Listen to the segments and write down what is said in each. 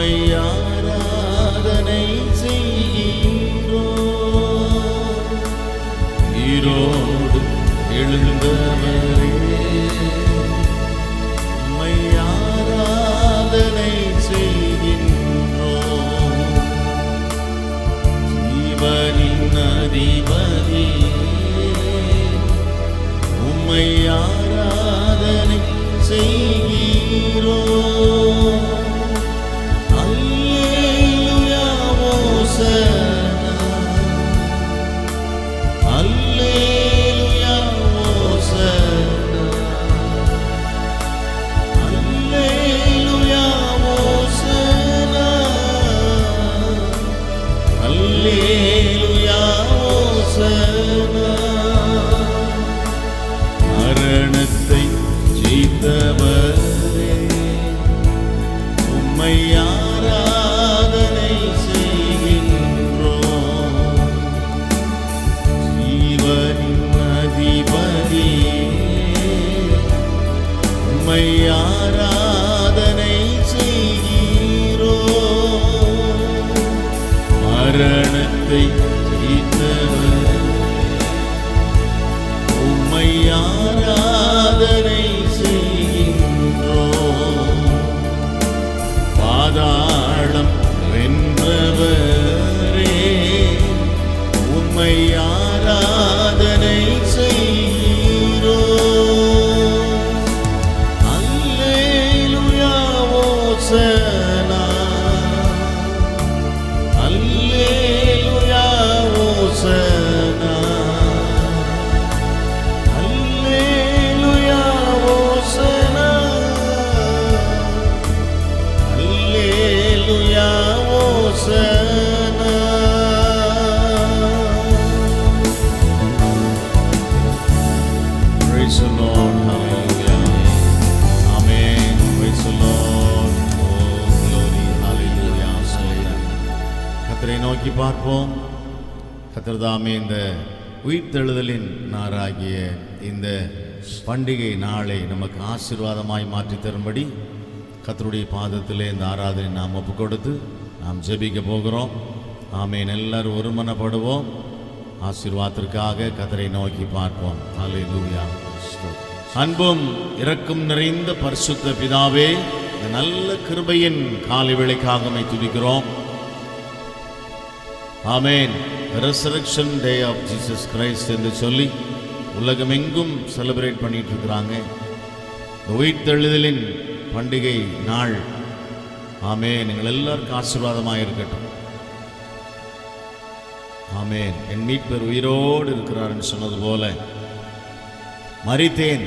உம்மை ஆராதனை செய்கின்றோம். உயிரோடு எழுந்தவரே உம்மை ஆராதனை செய்கின்றோம். ஜீவனின் அதிபதியே உம்மை ஆராதனை செய்கிறோம். அல்லேலூயா ஓசன்னா, அல்லேலூயா ஓசன்னா, அல்லேலூயா ஓசன்னா, அல்லேலூயா ஓசன்னா. மரணத்தை ஜெயித்தவரே உம்மை ஆராதனை செய்கின்றோம். ஜீவனின் அதிபதியே உம்மை ஆராதனை செய்கிறோம். மரணத்தை ஜெயித்தவரே உம்மை ஆராதனை செய்கின்றோம். பாதாளம் வென்றவரே உம்மை ஆராதனை செய்கிறோம். அல்லேலூயா ஓசன்னா, அல்லேலூயா ஓசன்னா, அல்லேலூயா ஓசன்னா, அல்லேலூயா ஓசன்னா. Praise the Lord, hallelujah, amen. Praise the Lord, oh glory, hallelujah, hallelujah. கர்த்தரை நோக்கி பார்ப்போம். கர்த்தர் தாமே இந்த உயிர்த்தெழுதலின் நாளாகிய இந்த பண்டிகை நாளை நமக்கு ஆசீர்வாதமாய் மாற்றி தரும்படி கர்த்தருடைய பாதத்திலே இந்த ஆராதனை நாம் ஒப்பு கொடுத்து நாம் ஜெபிக்க போகிறோம். ஆமென். எல்லாரும் ஒருமனப்படுவோம். ஆசீர்வாதத்திற்காக கர்த்தரை நோக்கி பார்ப்போம். ஹல்லேலூயா. அன்பும் இரக்கம் நிறைந்த பரிசுத்த பிதாவே, இந்த நல்ல கிருபையின் காலை வேளைக்காக உம்மை துதிக்கிறோம். Amen. Resurrection day of Jesus Christ என்று சொல்லி உலகமெங்கும் செலிப்ரேட் பண்ணிட்டு இருக்கிறாங்க. உயிர்த்தெழுதலின் பண்டிகை நாள். ஆமென். நீங்கள் எல்லாருக்கும் ஆசீர்வாதமாக இருக்கட்டும். ஆமென். என் மீட்பர் உயிரோடு இருக்கிறார்னு சொன்னது போல, மரித்தேன்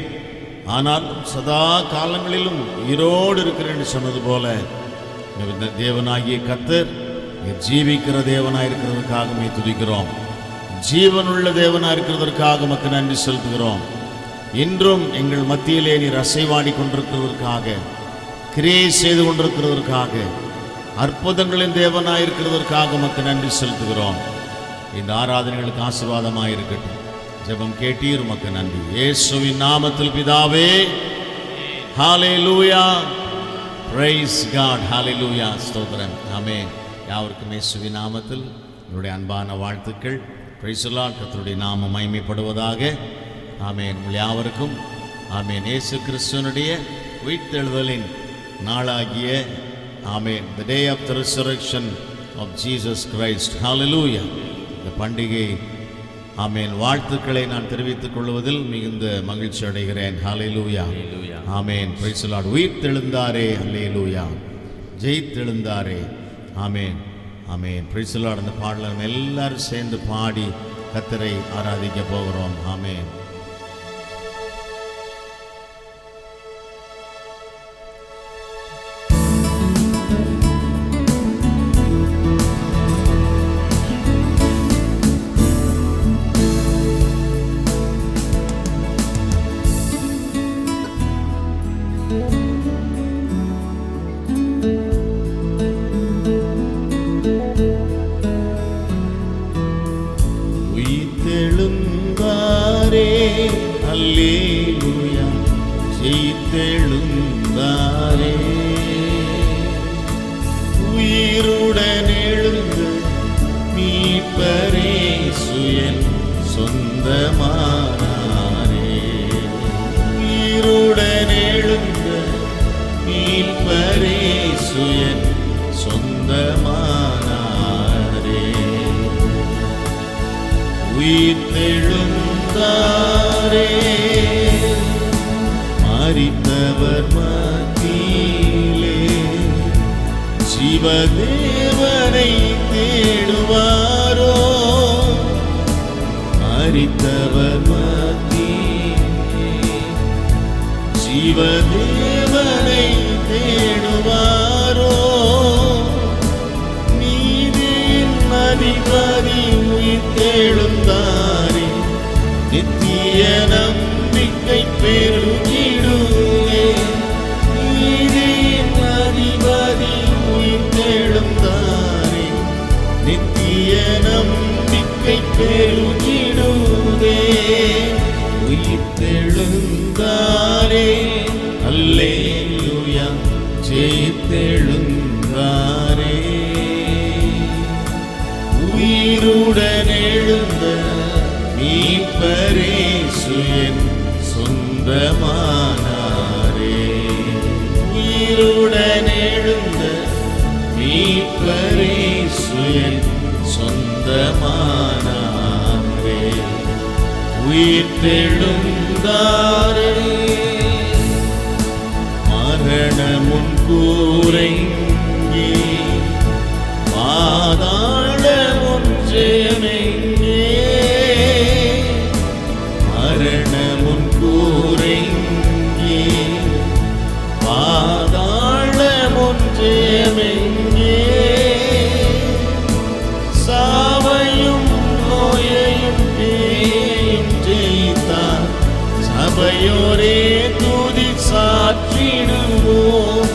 ஆனால் சதா காலங்களிலும் உயிரோடு இருக்கிறேன்னு சொன்னது போல, இந்த தேவனாகிய கர்த்தர் ஜீவிக்கிற தேவனாக இருக்கிறதற்காக உம்மை துதிக்கிறோம். ஜீவனுள்ள தேவனாக இருக்கிறதற்காக உமக்கு நன்றி செலுத்துகிறோம். இன்றும் எங்கள் மத்தியிலே நீர் அசைவாடி கொண்டிருக்கிறதற்காக, கிரியை செய்து கொண்டிருக்கிறதற்காக, அற்புதங்களின் தேவனாக இருக்கிறதற்காக உமக்கு நன்றி செலுத்துகிறோம். இந்த ஆராதனைகளுக்கு ஆசீர்வாதமாக இருக்கட்டும். ஜெபம் கேட்டீர், உமக்கு நன்றி. இயேசுவின் நாமத்தில் பிதாவே, ஹல்லேலூயா. பிரைஸ் காட், ஹல்லேலூயா. ஸ்தோத்திரம். ஆமென். யாவருக்கும் இயேசுவின் நாமத்தில் என்னுடைய அன்பான வாழ்த்துக்கள். Price the Lord. கர்த்தருடைய நாமம் மகிமைப்படுவதாக. ஆமென். உங்கள் யாவருக்கும் ஆமென். இயேசு கிறிஸ்துவினுடைய உயிர்த்தெழுதலின் நாளாகிய ஆமென், the day of the resurrection of Jesus Christ, hallelujah, இந்த பண்டிகை ஆமென் வாழ்த்துக்களை நான் தெரிவித்துக் கொள்வதில் மிகுந்த மகிழ்ச்சி அடைகிறேன். Hallelujah, amen. Praise the Lord. உயிர்த்தெழுந்தாரே, ஹல்லேலூயா. ஜெயித்தெழுந்தாரே, amen, amen. Praise the Lord. அந்த பாடலை நம்ம எல்லாரும் சேர்ந்து பாடி கர்த்தரை ஆராதிக்க போகிறோம். ஆமென். அல்லேலூயா, ஜெயித்தெழுந்தாரே. மீட்பரேசு என் சொந்தமானாரே. உயிருடன் எழுந்த மீட்பரேசு என் சொந்தமானாரே. உயிர்த்தெழுந்தாரே, மரித்தவர் மத்தியிலே சிவதேவனை தேடுவாரோ. மரித்தவர் மத்தியிலே சிவதேவனை தேடுவாரோ. நீதியின் அதிபதி உயிர்த்தெழுந்தாரே, நித்திய நம்பிக்கை பெருகிடுவே. நீதியின் அதிபதி உயிர்த்தெழுந்தாரே, நித்திய நம்பிக்கை பெருகிடுவே. உயிர்த்தெழுந்தாரே, அல்லேலூயா, ஜெயித்தெழுந்தாரே. உயிருடன் எழுந்த மீட்பரேசு என் சொந்தமானாரே. உயிருடன் எழுந்த மீட்பரேசு என் சொந்தமானாரே. உயிர்த்தெழுந்தாரே, மரணமுன் கூரைங்கே, பாதாளமுன் ஜெயமெங்கே. மரணமுன் கூரைங்கே, பாதாளமுன் ஜெயமெங்கே. சாவையும் நோயையும் பேயும் ஜெயித்தார், சபையோரே துதி சாற்றிடுவோம்.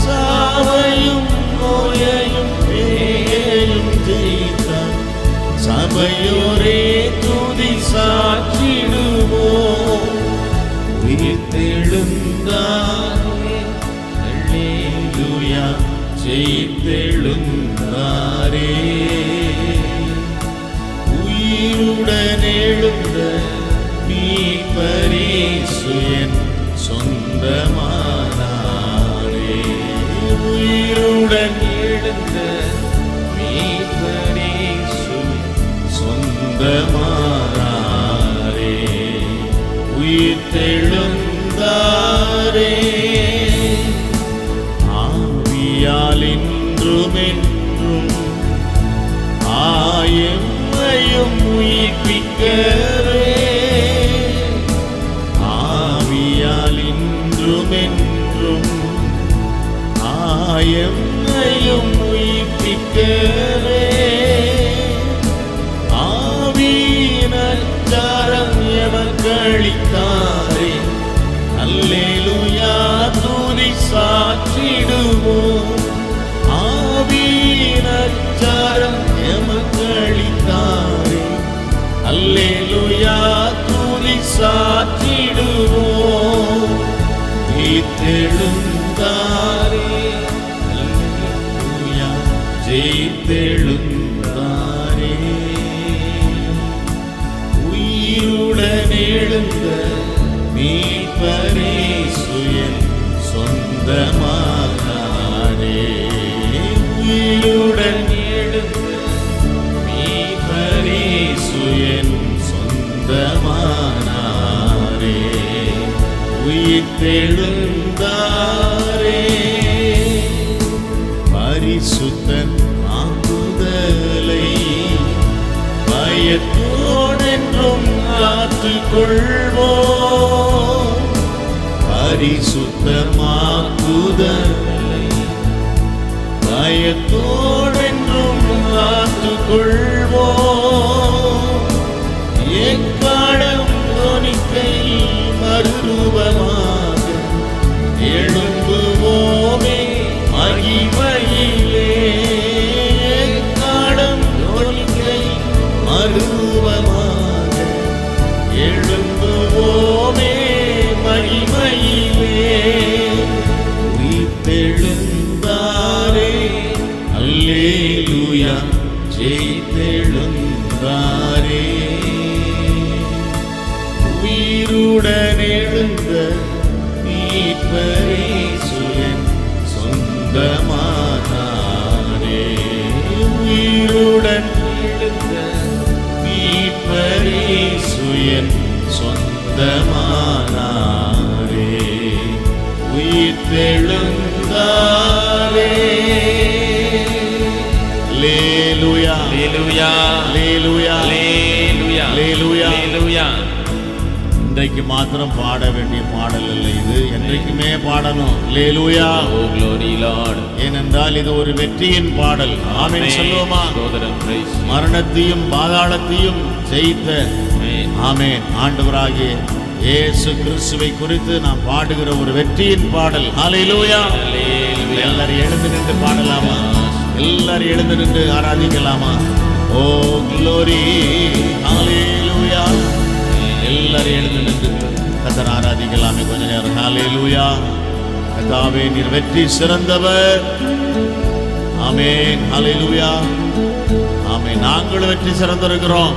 சாவையும் நோயையும் பேயும் ஜெயித்தார், சபையோரே துதி சாற்றிடுவோம். உயிர்த்தெழுந்தாரே, அல்லேலூயா, ஜெயித்தெழுந்தாரே. உயிருடன் எழுந்த மீட்பரேசு என் சொந்தமானாரே. உயிருடன் எழுந்த மீட்பரேசு சொந்தமானாரே. உயிர்த்தெழுந்தாரே, ஆவியால் இன்றும் என்றும் ஆயம்மையும் உயிர்ப்பிக்கவே. ஆவியால் இன்றும் என்றும் ஆயம்மையும் உயிர்ப்பிக்கவே. ஆவியினச்சாரம் எமக்களித்தாரே, அல்லேலூயா, துதி சாற்றிடுவோம். ஆவியினச்சாரம் எமக்களித்தாரே, அல்லேலூயா, துதி சாற்றிடுவோம். உயிர்த்தெழுந்தாரே, அல்லேலூயா, ஜெயித்தெழுந்தாரே. உயிருடன் எழுந்த மீட்பரேசு என் சொந்தமானாரே. உயிருடன் எழுந்த மீட்பரேசு என் சொந்தமானாரே. உயிர்த்தெழுந்தாரே, பரிசுத்தன் ஆகுதலை பயத்தோடென்றும் காத்துக்கொள்வோம். பரிசுத்தமாக்குதலை பயத்தோடென்றும் காத்துக்கொள்வோம். எக்காலம் தொனிக்கை மறுரூபமாக எழும்புவோமே மகிமையிலே. எக்காலம் தொனிக்கை மறுரூபமாக எழும்புவோமே மகிமையிலே. உயிர்த்தெழுந்தாரே, அல்லேலூயா, ஜெயித்தெழுந்தாரே. உயிருடன் எழுந்த மீட்பரேசு என் சொந்தமானாரே. உயிருடன் எழுந்த மீட்பரேசு என் சொந்தமானாரே. உயிர்த்தெழுந்தாரே. அல்லேலூயா அல்லேலூயா அல்லேலூயா அல்லேலூயா அல்லேலூயா அல்லேலூயா. இன்றைக்கு மாத்திரம் பாட வேண்டிய பாடல் இல்லை, இது என்றைக்குமே பாடணும். அல்லேலூயா. Oh glory Lord. ஏனென்றால் இது ஒரு வெற்றியின் பாடல். ஆமென் சொல்லுவோமா? ஸ்தோத்திரம். praise you. மரணத்தையும் பாதாளத்தையும் ஜெயித்த Amen. ஆமென் ஆண்டவராகிய இயேசு கிறிஸ்துவை குறித்து நாம் பாடுகிற ஒரு வெற்றியின் பாடல். ஹல்லேலூயா. Hallelujah. எல்லாரும் எழுந்து நின்று பாடலாமா? எல்லாரும் எழுந்து நின்று ஆராதிக்கலாமா? ஓ glory. ஹல்லேலூயா. எல்லாரும் எழுந்து நின்று கர்த்தரை ஆராதிக்கலாமே கொஞ்ச நேரம். ஹல்லேலூயா. கர்த்தாவே நீர் வெற்றி சிறந்தவர். ஆமென். ஹல்லேலூயா. ஆமென். நாங்கள் வெற்றி சிறந்திருக்கிறோம்.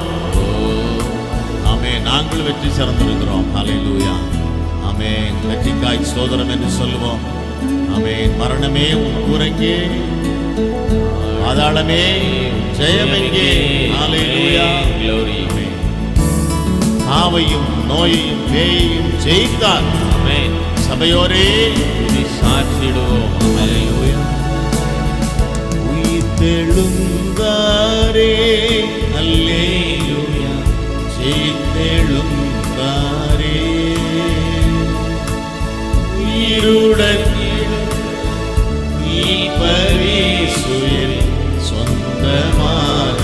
ஆமென். நாங்கள் வெற்றி சிறந்திருக்கிறோம். ஹல்லேலூயா. ஆமென். வெற்றிக்காய் ஸ்தோத்திரம் என்று சொல்லுவோம். ஆமென். மரணமே உன் கூரைக்கே, பாதாளமே ஜெயமெங்கே. ஹல்லேலூயா. Glory. ஆவையும் நோயையும் பேயையும் ஜெயித்தார். Amen. சபையோரே நீ சாட்சிடுவோம். ஹல்லேலூயா. உயிர்த்தெழுந்தாரே. அல்லேலூயா. ஜெயித்தெழுந்தாரே. உயிருடன் மீட்பரேசு என் சொந்தமானாரே.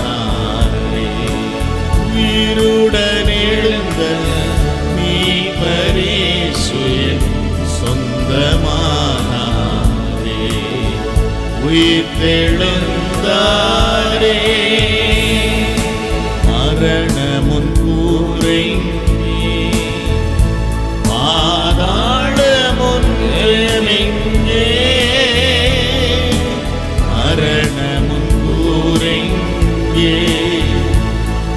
உயிருடன் எழுந்த மீட்பரேசு என் சொந்தமானாரே. உயிர்த்தெழுந்தாரே. மரணமுன் கூரைங்கே, பாதாளமுன் ஜெயமெங்கே. மரணமுன் கூரைங்கே,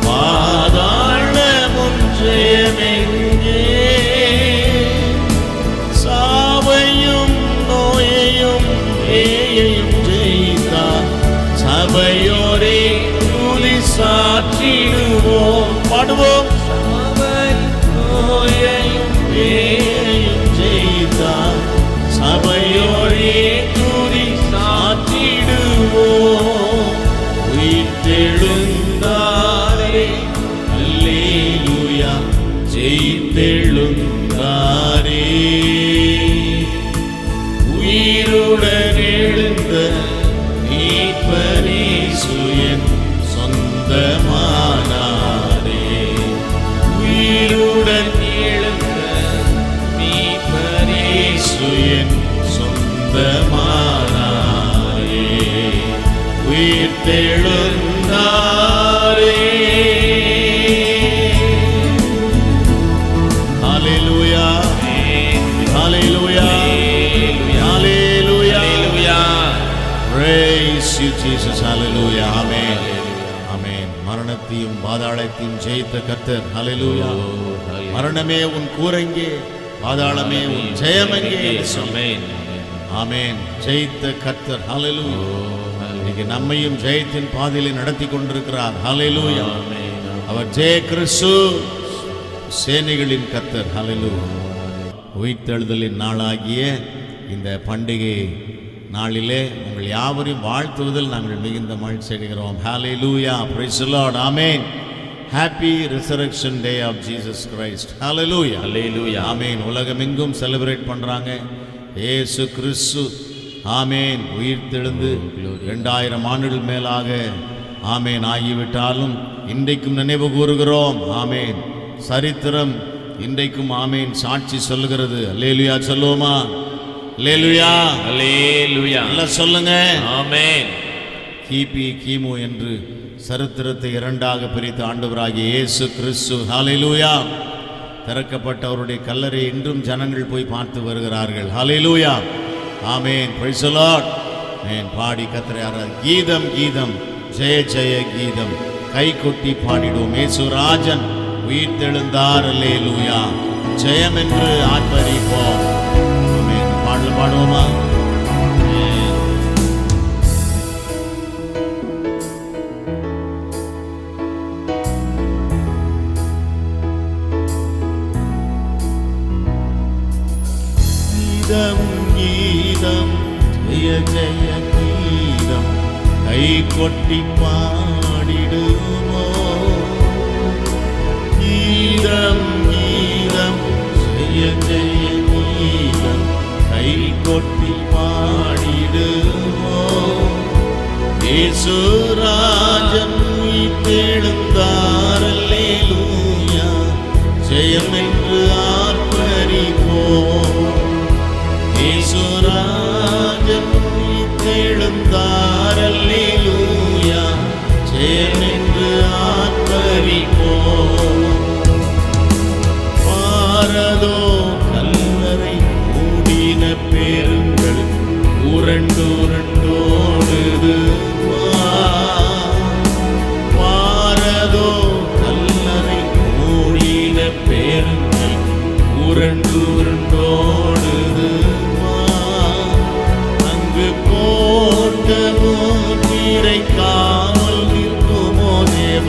பாதாளமுன் ஜெயமெங்கே. சாவையும் நோயையும் பேயையும் ஜெயித்தார். சபையோரே துதி சாற்றிடுவோம். பாடுவோம். நோயையும் பேயையும் ஜெயித்தார். சபையோரே துதி சாற்றிடுவோம். உயிர்த்தெழுந்தாரே. அல்லேலூயா. ஜெயித்தெழுந்தாரே. உயிருடன் எழுந்த மீட்பரேசு என் சொந்தமானாரே. உயிருடன் எழுந்த மீட்பரேசு என் சொந்தமானாரே. உயிர்த்தெழுந்தாரே. ஹல்லேலூயா. ஹல்லேலூயா. ஹல்லேலூயா. Praise you Jesus. Hallelujah. Amen. Amen. மரணத்தையும் பாதாளத்தையும் ஜெயித்த கர்த்தர். ஹல்லேலூயா. மரணமே உன் கூரைங்கே, பாதாளமே உன் ஜெயமெங்கே என்று சொன்னேன். ஆமென். ஜெயித்த கர்த்தர். ஹல்லேலூயா. இன்னைக்கு நம்மையும் ஜெயத்தின் பாதையில் நடத்தி கொண்டிருக்கிறார். ஹல்லேலூயா. அவர் ஜெய கிறிஸ்து, சேனைகளின் கர்த்தர். ஹல்லேலூயா. உயிர்த்தெழுதலின் நாளாகிய இந்த பண்டிகை நாளிலே உங்கள் யாவரையும் வாழ்த்துவதில் நாங்கள் மிகுந்த மகிழ்ச்சி அடைகிறோம். ஹல்லேலூயா. Praise the Lord. Amen. Happy Resurrection Day of Jesus Christ. Hallelujah. Hallelujah. Amen. உலகமெங்கும் செலிப்ரேட் பண்றாங்க. இயேசு கிறிஸ்து ஆமென் உயிர்த்தெழுந்து 2000 ஆண்டுகள் மேலாக ஆமென் ஆகிவிட்டாலும் இன்றைக்கும் நினைவு கூறுகிறோம். ஆமென். சரித்திரம் இன்றைக்கும் ஆமென் சாட்சி சொல்லுகிறது. அல்லேலூயா சொல்லுவோமா? அல்லேலூயா. அல்லேலூயா. எல்லாம் சொல்லுங்க. ஆமென். கிபி கிமு என்று சரித்திரத்தை இரண்டாக பிரித்த ஆண்டவராகிய இயேசு கிறிஸ்து. ஹல்லேலூயா. திறக்கப்பட்ட அவருடைய கல்லறை இன்றும் ஜனங்கள் போய் பார்த்து வருகிறார்கள். ஹல்லேலூயா. ஆமென். Praise the Lord. ஆமென். பாடி கர்த்தரை கீதம் கீதம் ஜெய ஜெய கீதம் கை கொட்டி பாடிடுவோம். இயேசு ராஜன் உயிர்த்தெழுந்தார். அல்லேலூயா. ஜெயம் என்று ஆர்ப்பரிப்போம். ஆமென். பாடல் பாடுவோமா? கீதம் கீதம் ஜெய ஜெய கீதம் கை கொட்டி பாடிடுமோ. கீதம் கீதம் ஜெய ஜெய கீதம் கை கொட்டி பாடிடுமோ. இயேசுராஜன் உயிர்த்தெழுந்தார், அல்லேலூயா, ஜெயம் என்று ஆர்ப்பரிப்போம். இயேசுராஜன் உயிர்த்தெழுந்தார், அல்லேலூயா, ஜெயம் என்று ஆர்ப்பரிப்போம். பாரதோ கல்லறை மூடின பேருங்கள் உரண்டோடுது. பாரதோ கல்லறை மூடின பேருங்கள் உரண்டோடுது. அங்கு போட்ட முத்திரை காவல் நிற்குமோ தேவ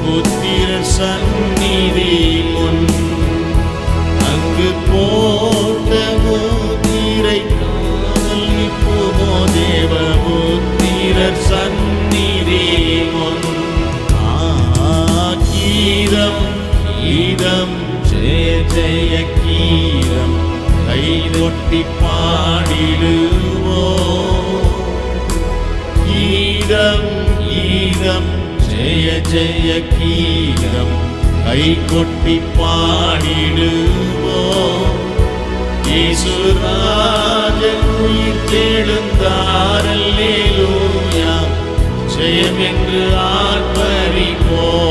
புத்திர சந்நிதி முன். அங்கு போட்ட முத்திரை காவல் நிற்குமோ தேவ புத்திர சந்நிதி முன். கீதம் கீதம் ஜெய ஜெய கீதம் கை கொட்டி பாடிடுவோம். கீதம் கீதம் ஜெய ஜெய கீதம் கை கொட்டி பாடிடுவோம். இயேசுராஜன் உயிர்த்தெழுந்தார், அல்லேலூயா, ஜெயம் என்று ஆர்ப்பரிப்போம்.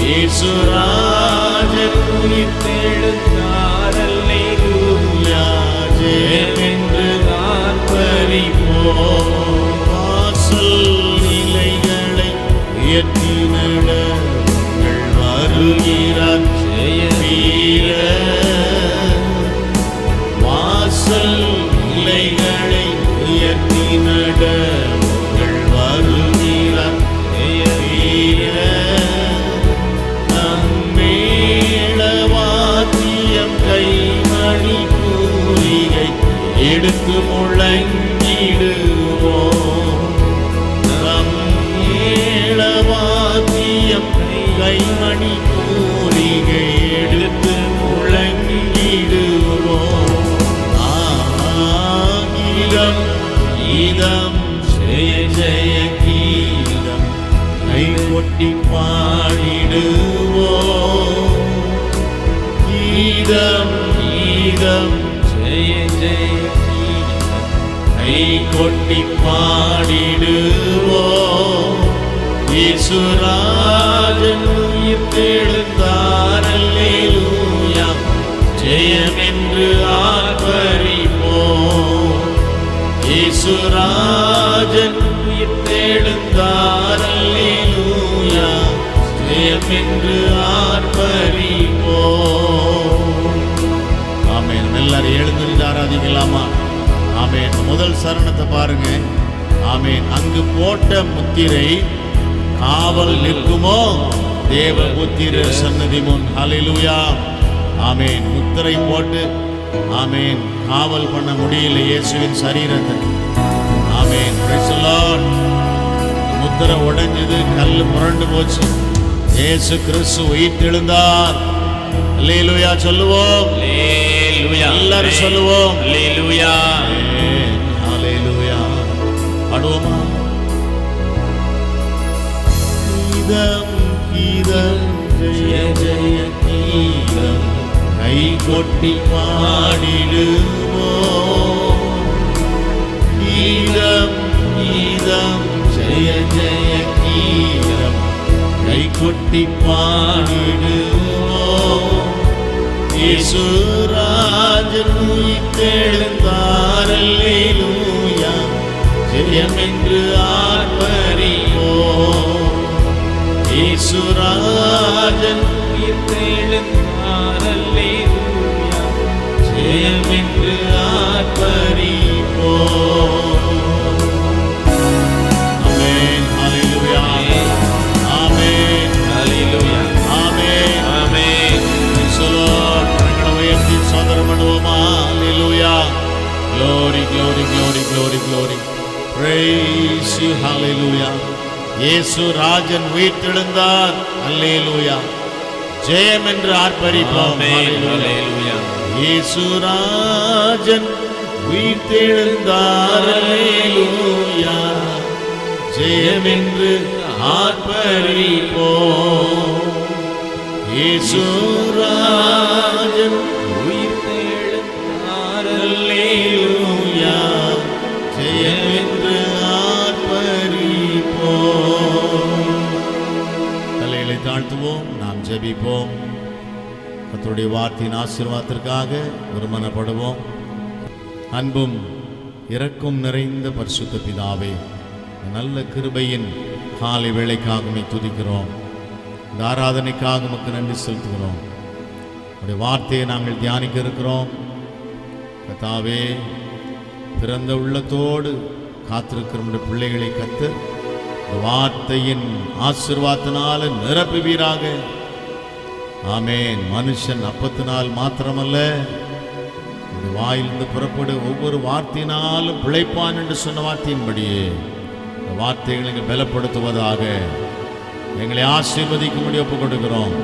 இயேசுராஜன் உயிர்த்தெழுந்தார், அல்லேலூயா, ஜெயம் என்று ஆர்ப்பரிப்போம். வாசல் நிலைகளை உயர்த்தினட வருகிறார் ஜெய வீர. வாசல் நிலைகளை உயர்த்தினட வருகிறார் ஜெய வீர. நம்மேளவாத்தியம் கைமணி பூரிகை எடுத்து முழங்கிடுவோம். நம்மேளவாத்தியம் கைமணி பூரிகை எடுத்து முழங்கிடுவோம். கீதம் கீதம் ஜெய ஜெய கீதம் கை கொட்டி பாடிடுவோம். கீதம் கீதம் ஜெய ஜெய கீதம் கை கொட்டி பாடிடுவோம். இயேசுராஜன் உயிர்த்தெழுந்தார், அல்லேலூயா, ஜெயம் என்று ஆர்ப்பரிப்போம். இயேசுராஜன் உயிர்த்தெழுந்தார், அல்லேலூயா, ஜெயம் என்று ஆர்ப்பரிப்போம். ஆமென். எல்லாரும் எழுந்து ஆராதிக்கலாமா? ஆமென். முதல் சரணத்தை பாருங்க. ஆமென். அங்கு போட்ட முத்திரை காவல் நிற்குமோ தேவ புத்திர சன்னதி முன். ஹல்லேலூயா. ஆமென். முத்திரை போட்டு ஆமென் காவல் பண்ண முடியல இயேசுவின் சரீரத்தை. ஆமென். Praise the Lord. முத்திரை உடைஞ்சது, கல்லு புரண்டு போச்சு. இயேசு கிறிஸ்து உயிர்த்தெழுந்தார். அல்லேலூயா சொல்லுவோம். அல்லேலூயா. எல்லாரும் சொல்லுவோம். அல்லேலூயா. அல்லேலூயா. பாடுவோமா? கீதம் கீதம் ஜெய ஜெய கீதம் கை கொட்டி பாடிடுவோம். கீதம் கீதம் ஜெய ஜெய கீதம் கை கொட்டி பாடிடுவோம். இயேசுராஜன் உயிர்த்தெழுந்தார், அல்லேலூயா, ஜெயம் என்று ஆர்ப்பரிப்போம். இயேசுராஜன் உயிர்த்தெழுந்தார், glory. Praise you, hallelujah. இயேசு ராஜன் உயிர்த்தெழுந்தார், அல்லேலூயா. ஜெயம் என்று ஆர்ப்பரிப்போம், Hallelujah. இயேசு ராஜன் உயிர்த்தெழுந்தார், அல்லேலூயா. ஜெயம் என்று ஆர்ப்பரிப்போம். இயேசு ராஜன் உயிர்த்தெழுந்தார், அல்லேலூயா. ஜெயம் என்று ஆர்ப்பரிப்போம். தலைகளை தாழ்த்துவோம், நாம் ஜெபிப்போம். கர்த்தருடைய வார்த்தையின் ஆசீர்வாதத்திற்காக ஒருமனப்படுவோம். அன்பும் இரக்கம் நிறைந்த பரிசுத்த பிதாவே, நல்ல கிருபையின் காலை வேளைக்காக உம்மை துதிக்கிறோம். இந்த ஆராதனைக்காக உமக்கு நன்றி செலுத்துகிறோம். உடைய வார்த்தையை நாங்கள் தியானிக்க இருக்கிறோம். கர்த்தாவே, பிறந்த உள்ளத்தோடு காத்திருக்கிற நம்முடைய பிள்ளைகளை கர்த்தர் இந்த வார்த்தையின் ஆசீர்வாதத்தினால நிரப்புவீராக. ஆமென். மனுஷன் அப்பத்தினால் மாத்திரமல்ல, உடைய வாயிலிருந்து புறப்படும் ஒவ்வொரு வார்த்தையினாலும் பிழைப்பான் என்று சொன்ன வார்த்தையின்படியே இந்த வார்த்தைகளை எங்களை பலப்படுத்துவதாக. எங்களை ஆசீர்வதிக்கும்படி ஒப்புக் கொடுக்கிறோம்.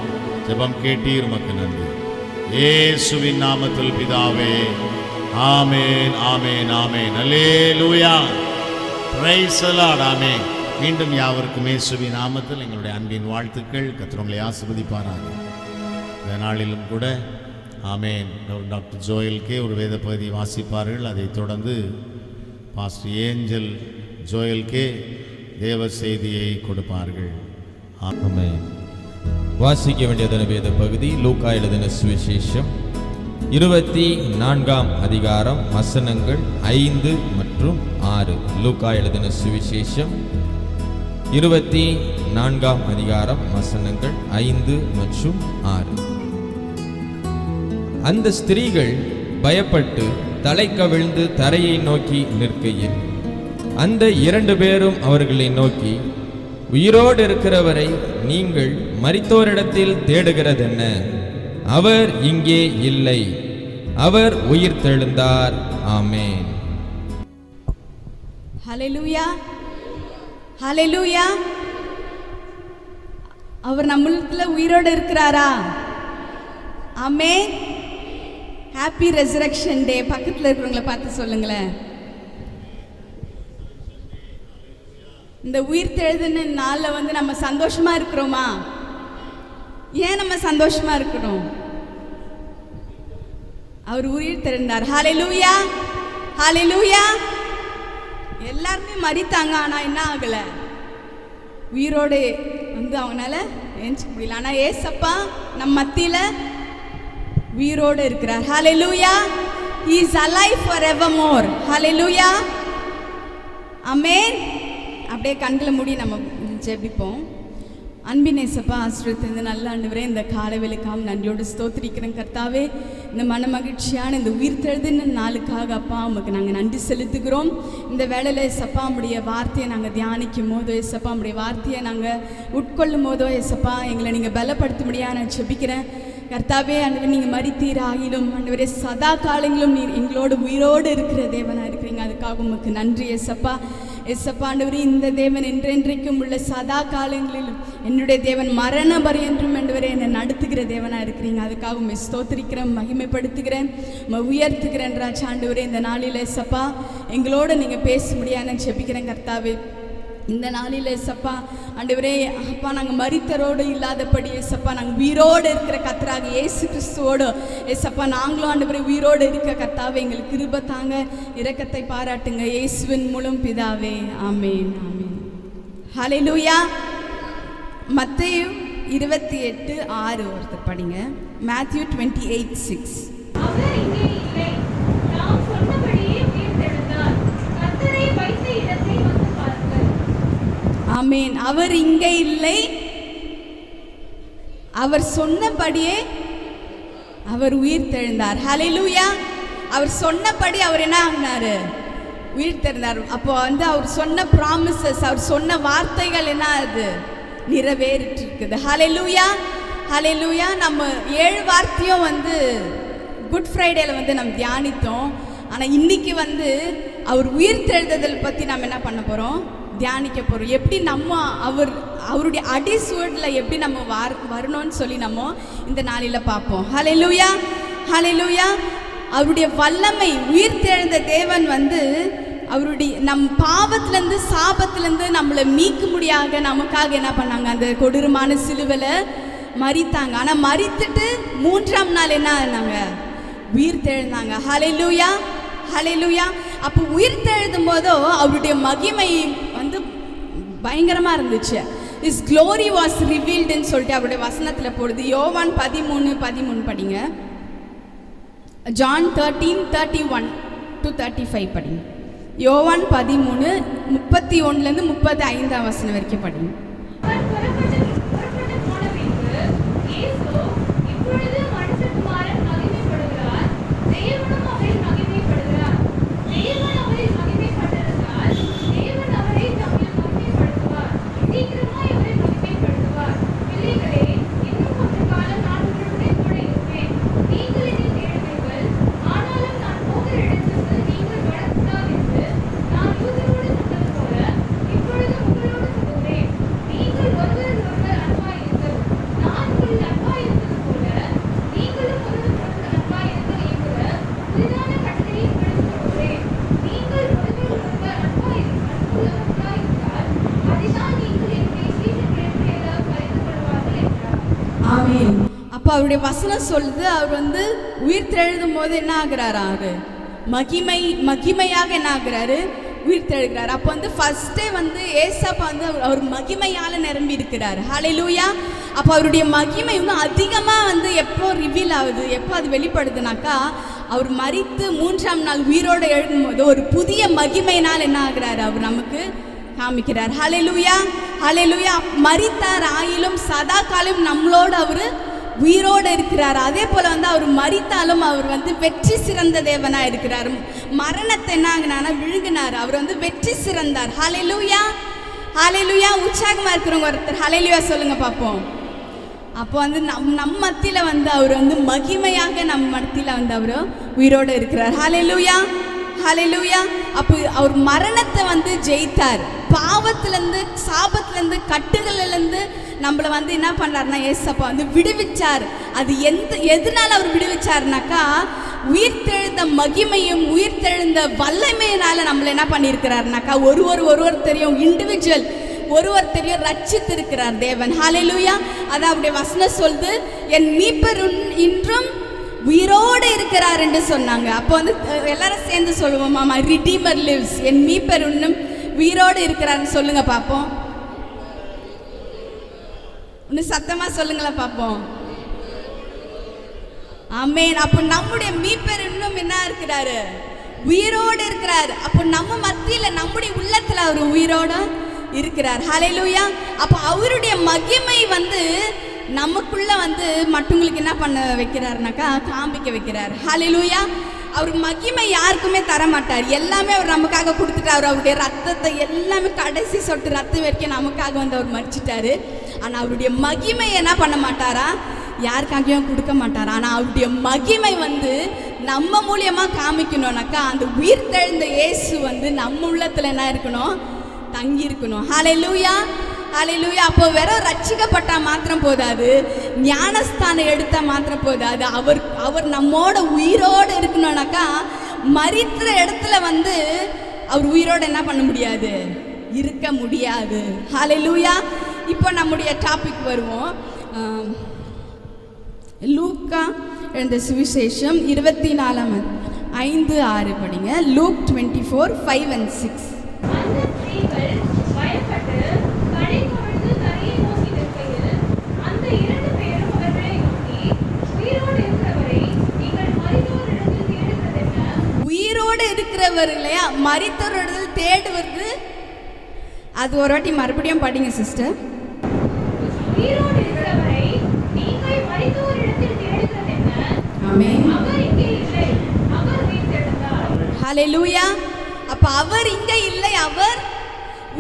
ஜெபம் கேட்டீர், உமக்கு நன்றி. இயேசுவின் நாமத்தில் பிதாவே, ஆமென், ஆமென், ஆமென். அல்லேலூயா. Price the Lord. ஆமென். மீண்டும் யாவருக்கும் இயேசுவின் நாமத்தில் எங்களுடைய அன்பின் வாழ்த்துக்கள். கர்த்தர் உங்களை ஆசீர்வதிப்பாராக. இந்த நாளிலும் கூட ஆமென். டாக்டர் ஜோயல்கே ஒரு வேத பகுதி வாசிப்பார்கள். அதைத் தொடர்ந்து பாஸ்டர் ஏஞ்சல் ஜோயல்கே தேவ செய்தியை கொடுப்பார்கள். ஆமென். வாசிக்க வேண்டியதான வேத பகுதி லூக்கா எழுதின சுவிசேஷம் 24ஆம் அதிகாரம் வசனங்கள் 5 மற்றும் 6. லூக்கா எழுதின சுவிசேஷம் 24ஆம் அதிகாரம் வசனங்கள் 5 மற்றும் 6. அந்த ஸ்திரீகள் பயப்பட்டு தலை கவிழ்ந்து தரையை நோக்கி நிற்கையில் அந்த 2 பேரும் அவர்களை நோக்கி, உயிரோடு இருக்கிறவரை நீங்கள் மரித்தோரிடத்தில் தேடுகிறதென்ன? அவர் இங்கே இல்லை, அவர் உயிர்த்தெழுந்தார். ஆமென். ஹல்லேலூயா, ஹல்லேலூயா. அவர் நம்மளத்துல உயிரோடு இருக்கிறாரா? ஆமென். ஹாப்பி ரெசரக்ஷன் டே. பக்கத்தில் இருக்கிறவங்களை பார்த்து சொல்லுங்களேன். இந்த உயிர்த்தெழுதின நாளில் வந்து நம்ம சந்தோஷமா இருக்கிறோமா? ஏன் நம்ம சந்தோஷமா இருக்கிறோம்? அவர் உயிர் தெழுந்தார். ஹல்லேலூயா, ஹல்லேலூயா. எல்லாருமே மரித்தாங்க, ஆனா என்ன ஆகல? உயிரோடு வந்து அவங்களால ஏஞ்சிக்க முடியல. ஆனா ஏசப்பா நம்ம மத்தியில உயிரோடு இருக்கிறார். ஹல்லேலூயா. He is alive forevermore. ஹல்லேலூயா, ஆமென். அப்படியே கண்களை மூடி நம்ம ஜெபிப்போம். அன்பின் ஏசப்பா, ஆசீர்வதித்த நல்ல ஆண்டவரே, இந்த காலை வேளைக்காக நன்றியோடு ஸ்தோத்திரிக்கிறேன் கர்த்தாவே. இந்த மன மகிழ்ச்சியான இந்த உயிர்த்தெழுதின நாளுக்காக அப்பா உமக்கு நாங்கள் நன்றி செலுத்துகிறோம். இந்த வேளையில் ஏசப்பா உடைய வார்த்தையை நாங்கள் தியானிக்கும் போதோ, ஏசப்பா உடைய வார்த்தையை நாங்கள் உட்கொள்ளும் போதோ ஏசப்பா எங்களை நீங்கள் பலப்படுத்த முடியாது நான் ஜெபிக்கிறேன் கர்த்தாவே. ஆண்டவர், நீங்கள் மரித்தீராகிலும் ஆண்டவரே சதா காலங்களும் நீர் எங்களோடு உயிரோடு இருக்கிற தேவனாக இருக்கிறீங்க. அதுக்காக உமக்கு நன்றி ஏசப்பா. ஏசப்பா ஆண்டவரே, இந்த தேவன் என்றென்றைக்கும் உள்ள சதா காலங்களிலும் என்னுடைய தேவன் மரண பரியன்றும் ஆண்டவரே என்னை நடத்துகிற தேவனாக இருக்கிறீங்க. அதுக்காக உண்மை ஸ்தோத்திரிக்கிறேன், மகிமைப்படுத்துகிறேன், உயர்த்துகிறேன் ராஜா. ஆண்டவரே, இந்த நாளில் ஏசப்பா எங்களோடு நீங்கள் பேச முடியாது ஜெபிக்கிறேன் கர்த்தாவே. இந்த நாளில் ஏசப்பா ஆண்டவரே அப்பா, நாங்கள் மரித்தரோடு இல்லாதபடி ஏசப்பா நாங்கள் உயிரோடு இருக்கிற கர்த்தராக இயேசு கிறிஸ்துவோடு ஏசப்பா நாங்களும் ஆண்டவரே உயிரோடு இருக்க கர்த்தாவே எங்களுக்கு கிருபை தாங்க, இரக்கத்தை பாராட்டுங்க இயேசுவின் மூலம் பிதாவே. ஆமென், ஆமென். ஹல்லேலூயா. மத்தேயு 28:6 ஒருத்தர் படிங்க. Matthew 28:6. அவர் இங்கே இல்லை, நாம் சொன்னபடியே உயிர்த்தெழுந்தார். கர்த்தரை வைத்த இடத்தை வந்து பாருங்கள். ஆமென். அவர் இங்கே இல்லை, அவர் சொன்னபடியே அவர் உயிர்த்தெழுந்தார். ஹல்லேலூயா. அவர் சொன்னபடி அவர் என்ன ஆகினாரு? உயிர்த்தெழுந்தார். அப்போ வந்து அவர் சொன்ன ப்ராமிசஸ், அவர் சொன்ன வார்த்தைகள் என்ன அது நிறைவேறிட்டு இருக்குது. ஹல்லேலூயா, ஹல்லேலூயா. நம்ம 7 வார்த்தையும் வந்து குட் ஃப்ரைடேல வந்து நம்ம தியானித்தோம். ஆனால் இன்னைக்கு வந்து அவர் உயிர்த்தெழுதல் பற்றி நம்ம என்ன பண்ண போகிறோம், தியானிக்க போகிறோம். எப்படி நம்ம அவருடைய அடிசுவடில் எப்படி நம்ம வரணும்னு சொல்லி நம்ம இந்த நாளில் பார்ப்போம். ஹல்லேலூயா, ஹல்லேலூயா. அவருடைய வல்லமை, உயிர்த்தெழுந்த தேவன் வந்து அவருடைய பாவத்திலேருந்து சாபத்திலேருந்து நம்மளை மீட்க முடியாத நமக்காக என்ன பண்ணாங்க, அந்த கொடூரமான சிலுவையில் மரித்தாங்க. ஆனால் மரித்துட்டு 3ஆம் நாள் என்ன ஆனாங்க, உயிர்த்தெழுந்தாங்க. ஹல்லேலூயா, ஹல்லேலூயா. அப்போ உயிர்த்தெழுதும் போதோ அவருடைய மகிமை வந்து பயங்கரமாக இருந்துச்சு. His glory was revealedன்னு சொல்லிட்டு அவருடைய வசனத்தில் போடுது. யோவான் 13:13 படிங்க. John 13:31-35 படிங்க. யோவான் 13:31 35 வசனம் வரைக்கும் படிங்க. அவர் புறப்பட்டு போன பின்பு இயேசு, இப்பொழுது மனுஷகுமாரன் மகிமைப்படுகிறார், தேவனும் அவரில் மகிமைப்படுகிறார். தேவன் அவரில் மகிமைப்பட்டிருந்தால் தேவன் அவரை தம்மில் மகிமைப்படுத்துவார். சீக்கிரமாய் அவரை மகிமைப்படுத்துவார். பிள்ளைகளே, இன்னும் கொஞ்ச காலம் நான் உங்களுடனே கூட இருப்பேன். நீங்கள் என்னை தேடுவீர்கள். ஆனாலும் நான் போகிற இடத்துக்கு நீங்கள் வரக்கூடாது என்று நான் யூதரோடு சொன்னது போல இப்பொழுது உங்களோடு சொல்கிறேன். நீங்கள் ஒருவரில் அன்பாயிருங்கள். நான் உங்களில் அன்பாயிருந்தது போல நீங்களும் ஒருவருக்கொருவர் அன்பாயிருங்கள் என்கிற புதிதான கட்டளையை உங்களுக்கு சொல்கிறேன். நீங்கள் ஒருவருக்கொருவர் அன்புள்ளவர்களாயிருந்தால் அதுதான் நீங்கள் என்னுடைய சீடர்கள் என்று எல்லாரும் அறிந்து கொள்வார்கள் என்றார். ஆமென். அப்போ அவருடைய வசனம் சொல்லுது, அவர் வந்து உயிர்த்தெழுதும் போது என்ன ஆகுறாரா, அவரு மகிமையாக என்ன ஆகுறாரு, உயிர்த்தெழுகிறார். அப்போ வந்து ஃபர்ஸ்டே வந்து ஏசப்பா வந்து அவர் மகிமையால் நிரம்பி இருக்கிறார். ஹல்லேலூயா. அப்போ அவருடைய மகிமை இன்னும் அதிகமாக வந்து எப்போ ரிவீல் ஆகுது, எப்போ அது வெளிப்படுதுனாக்கா, அவர் மரித்து 3ஆம் நாள் உயிரோடு எழுதும்போது ஒரு புதிய மகிமையினால் என்ன ஆகுறாரு, அவர் நமக்கு காமிக்கிறார். ஹல்லேலூயா, ஹல்லேலூயா. மரித்தார் ஆயிலும் சதா காலம் நம்மளோடு அவர் உயிரோடு இருக்கிறார். அதே போல் வந்து அவர் மரித்தாலும் அவர் வந்து வெற்றி சிறந்த தேவனாக இருக்கிறார். மரணத்தை என்ன ஆகினானா விழுங்கினார், அவர் வந்து வெற்றி சிறந்தார். ஹல்லேலூயா, ஹல்லேலூயா. உற்சாகமாக இருக்கிறவங்க ஒருத்தர் ஹல்லேலூயா சொல்லுங்க பார்ப்போம். அப்போ வந்து நம் மத்தியில் வந்து அவர் வந்து மகிமையாக நம் மத்தியில் வந்து அவர் உயிரோடு இருக்கிறார். ஹல்லேலூயா, ஹல்லேலூயா. அப்போ அவர் மரணத்தை வந்து ஜெயித்தார். பாவத்திலேருந்து சாபத்திலேருந்து கட்டுகளிலேருந்து நம்மளை வந்து என்ன பண்ணுறாருனா ஏசப்பா வந்து விடுவிச்சார். அது எதனால அவர் விடுவிச்சார்னாக்கா, உயிர்த்தெழுந்த மகிமையும் உயிர்த்தெழுந்த வல்லமையினால நம்மளை என்ன பண்ணியிருக்கிறாருனாக்கா, ஒருவர் தெரியும், இண்டிவிஜுவல் ஒருவர் தெரியும் ரட்சித்திருக்கிறார் தேவன். ஹல்லேலூயா. அது அவருடைய வசனம் சொல்லுது, என் மீட்பர் இன்றும் உயிரோடு இருக்கிறார் என்று சொன்னாங்க. அப்போ வந்து எல்லாரும் சேர்ந்து சொல்லுவோம், மாமா ரிடீமர் லிவ்ஸ், என் மீட்பர் இன்னும் உயிரோடு இருக்கிறார்னு சொல்லுங்க பார்ப்போம். இன்னும் சத்தமா சொல்லுங்களேன் பார்ப்போம். ஆமென். அப்போ நம்முடைய மீட்பர் இன்னும் என்ன இருக்கிறாரு, உயிரோடு இருக்கிறார். அப்போ நம்ம மத்தியில் நம்முடைய உள்ளத்தில் அவர் உயிரோடு இருக்கிறார். ஹல்லேலூயா. அப்போ அவருடைய மகிமை வந்து நமக்குள்ள வந்து மற்றவங்களுக்கு என்ன பண்ண வைக்கிறாருனாக்கா, காண்பிக்க வைக்கிறார். ஹல்லேலூயா. அவர் மகிமை யாருக்குமே தர மாட்டார். எல்லாமே அவர் நமக்காக கொடுத்துட்டார். அவருடைய ரத்தத்தை எல்லாமே கடைசி சொட்டு ரத்தம் வரைக்கும் நமக்காக வந்து அவர் மறிச்சிட்டாரு. ஆனால் அவருடைய மகிமை என்ன பண்ண மாட்டாரா, யாருக்காகவும் கொடுக்க மாட்டார். ஆனால் அவருடைய மகிமை வந்து நம்ம மூலியமாக காமிக்கணும்னாக்கா, அந்த உயிர்த்தெழுந்த இயேசு வந்து நம்ம உள்ளத்தில் என்ன இருக்கணும், தங்கி இருக்கணும். ஹல்லேலூயா, ஹல்லேலூயா. அப்போ வெறும் ரட்சிக்கப்பட்டால் மாத்திரம் போதாது, ஞானஸ்தானம் எடுத்தால் மாத்திரம் போதாது, அவர் நம்மோட உயிரோடு இருக்கணும்னாக்கா, மரிக்கிற இடத்துல வந்து அவர் உயிரோடு என்ன பண்ண முடியாது, இருக்க முடியாது. ஹல்லேலூயா. இப்போ நம்முடைய டாபிக் வருவோம். லூக்கா எழுந்த சுவிசேஷம் 24:5-6 படிங்க. லூக் 24:5-6. அந்த ஸ்திரீகள் பயப்பட்டு கடை கவிழ்ந்து தரையை நோக்கி நிற்கையில் அந்த 2 பேரும் அவர்களை நோக்கி, உயிரோடு இருக்கிறவரை நீங்கள் மரித்தோரிடத்தில் தேடுகிறதென்ன? உயிரோடு இருக்கிறவர் இல்லையா, மரித்தோரிடத்தில் தேடுவது. அது ஒரு வாட்டி மறுபடியும் படிங்க சிஸ்டர். உயிரோடு இருக்கிறவரை நீங்கள் மரித்தோரிடத்தில் தேடுகிறதென்ன? ஆமென். அவர் இங்கே இல்லை, அவர் உயிர்த்தெழுந்தார். ஹல்லேலூயா. அப்போ அவர் இங்கே இல்லை, அவர்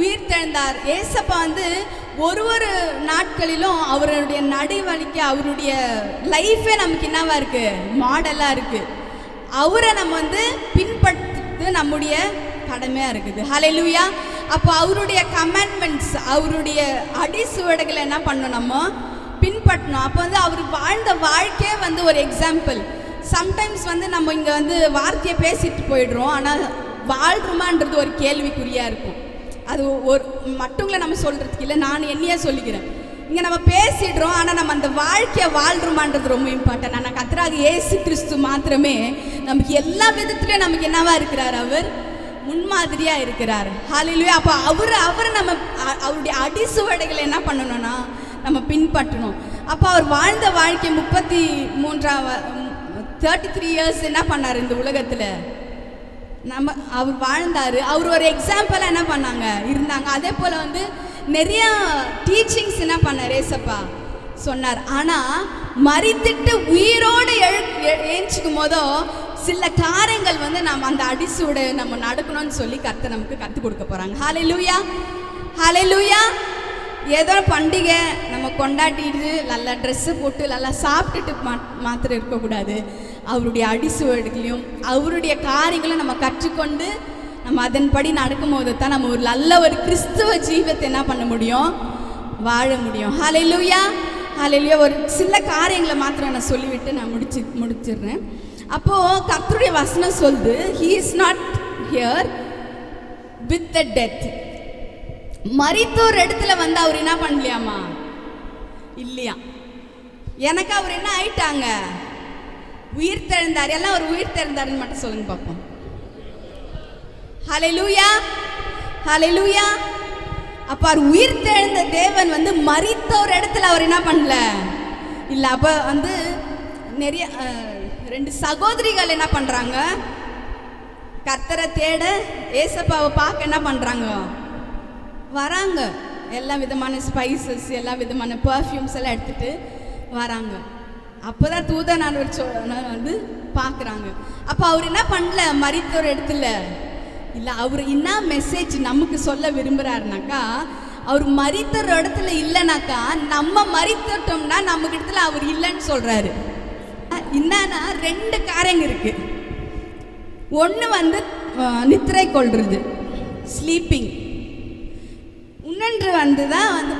உயிர்த்தெழுந்தார். ஏசப்பா வந்து ஒரு நாட்களிலும் அவருடைய நடைவழிக்கு அவருடைய லைஃபே நமக்கு என்னவா இருக்குது, மாடலாக இருக்குது. அவரை நம்ம வந்து பின்பற்று நம்முடைய கடமையாக இருக்குது. ஹல்லேலூயா. அப்போ அவருடைய கமாண்ட்மெண்ட்ஸ், அவருடைய அடிசுவடுகளை என்ன பண்ணணும், நம்ம பின்பற்றணும். அப்போ வந்து அவர் வாழ்ந்த வாழ்க்கையே வந்து ஒரு எக்ஸாம்பிள். சம்டைம்ஸ் வந்து நம்ம இங்கே வந்து வார்த்தையை பேசிட்டு போயிடுறோம், ஆனால் வாழ்றோமான்றது ஒரு கேள்விக்குறியாக இருக்கும். அது ஒரு மற்றவங்களை நம்ம சொல்கிறதுக்கு இல்லை, நான் என்னையே சொல்லிக்கிறேன். இங்கே நம்ம பேசிடுறோம், ஆனால் நம்ம அந்த வாழ்க்கையை வாழ்றோமான்றது ரொம்ப இம்பார்ட்டன்ட். ஆனால் கர்த்தராக இயேசு கிறிஸ்து மாத்திரமே நமக்கு எல்லா விதத்துலையும் நமக்கு என்னவா இருக்கிறார், அவர் முன்மாதிரியாக இருக்கிறார். ஹல்லேலூயா. அப்போ அவர் நம்ம அவருடைய அடிசுவடைகளை என்ன பண்ணணும்னா நம்ம பின்பற்றணும். அப்போ அவர் வாழ்ந்த வாழ்க்கை 33 இயர்ஸ் என்ன பண்ணார் இந்த உலகத்தில், அவர் வாழ்ந்தார். அவர் ஒரு எக்ஸாம்பிளாக என்ன பண்ணாங்க இருந்தாங்க. அதே போல் வந்து நிறைய டீச்சிங்ஸ் என்ன பண்ணார் ஏசப்பா சொன்னார். ஆனால் மரித்துட்டு உயிரோடு ஏஞ்சிக்கும் போதோ சில காரியங்கள் வந்து நம்ம அந்த அடிசூட நம்ம நடக்கணும்னு சொல்லி கர்த்தர் நமக்கு கற்றுக் கொடுக்க போகிறாங்க. ஹல்லேலூயா, ஹல்லேலூயா. ஏதோ பண்டிகை நம்ம கொண்டாடிட்டு நல்லா ட்ரெஸ்ஸு போட்டு நல்லா சாப்பிட்டுட்டு மாத்திரம் இருக்கக்கூடாது. அவருடைய அடிசுவடுகளையும் அவருடைய காரியங்களும் நம்ம கற்றுக்கொண்டு நம்ம அதன்படி நடக்கும்போது தான் நம்ம ஒரு நல்ல ஒரு கிறிஸ்துவ ஜீவத்தை என்ன பண்ண முடியும், வாழ முடியும். ஹல்லேலூயா, ஹல்லேலூயா. ஒரு சில காரியங்களை மாத்திரம் நான் சொல்லிவிட்டு நான் முடிச்சிடுறேன். அப்போது கர்த்தருடைய வசனம் சொல்லுது, he is not here with the death. மரித்தோர் இடத்துல வந்து அவர் என்ன பண்ணலையாமா, இல்லையா. எனக்கு அவர் என்ன ஆயிட்டாங்க, உயிர் தெழுந்தார். எல்லாம் ஒரு உயிர் தெழுந்தாருன்னு மட்டும் சொல்லுங்க பார்ப்போம். ஹல்லேலூயா, ஹல்லேலூயா. அப்போ அவர் உயிர் தெழுந்த தேவன் வந்து மரித்தோர் இடத்துல அவர் என்ன பண்ணல, இல்லை. அப்போ வந்து நிறைய 2 சகோதரிகள் என்ன பண்ணுறாங்க, கர்த்தரை தேட ஏசப்பாவை பார்க்க என்ன பண்ணுறாங்க, வராங்க. எல்லா விதமான ஸ்பைசஸ், எல்லா விதமான பர்ஃப்யூம்ஸ் எல்லாம் எடுத்துகிட்டு வராங்க. அப்போ தான் தூதனானவர் வந்து பார்க்குறாங்க. அப்போ அவர் என்ன பண்ணல, மரித்தோர் இடத்துல இல்லை. அவர் என்ன மெசேஜ் நமக்கு சொல்ல விரும்புகிறாருனாக்கா, அவர் மரித்தோர் இடத்துல இல்லைனாக்கா நம்ம மரித்தோட்டோம்னா நமக்கு இடத்துல அவர் இல்லைன்னு சொல்கிறாரு. என்னன்னா 2 காரியங்க இருக்குது. ஒன்று வந்து நித்திரை கொள்வது, ஸ்லீப்பிங். இன்னொன்று வந்து தான் வந்து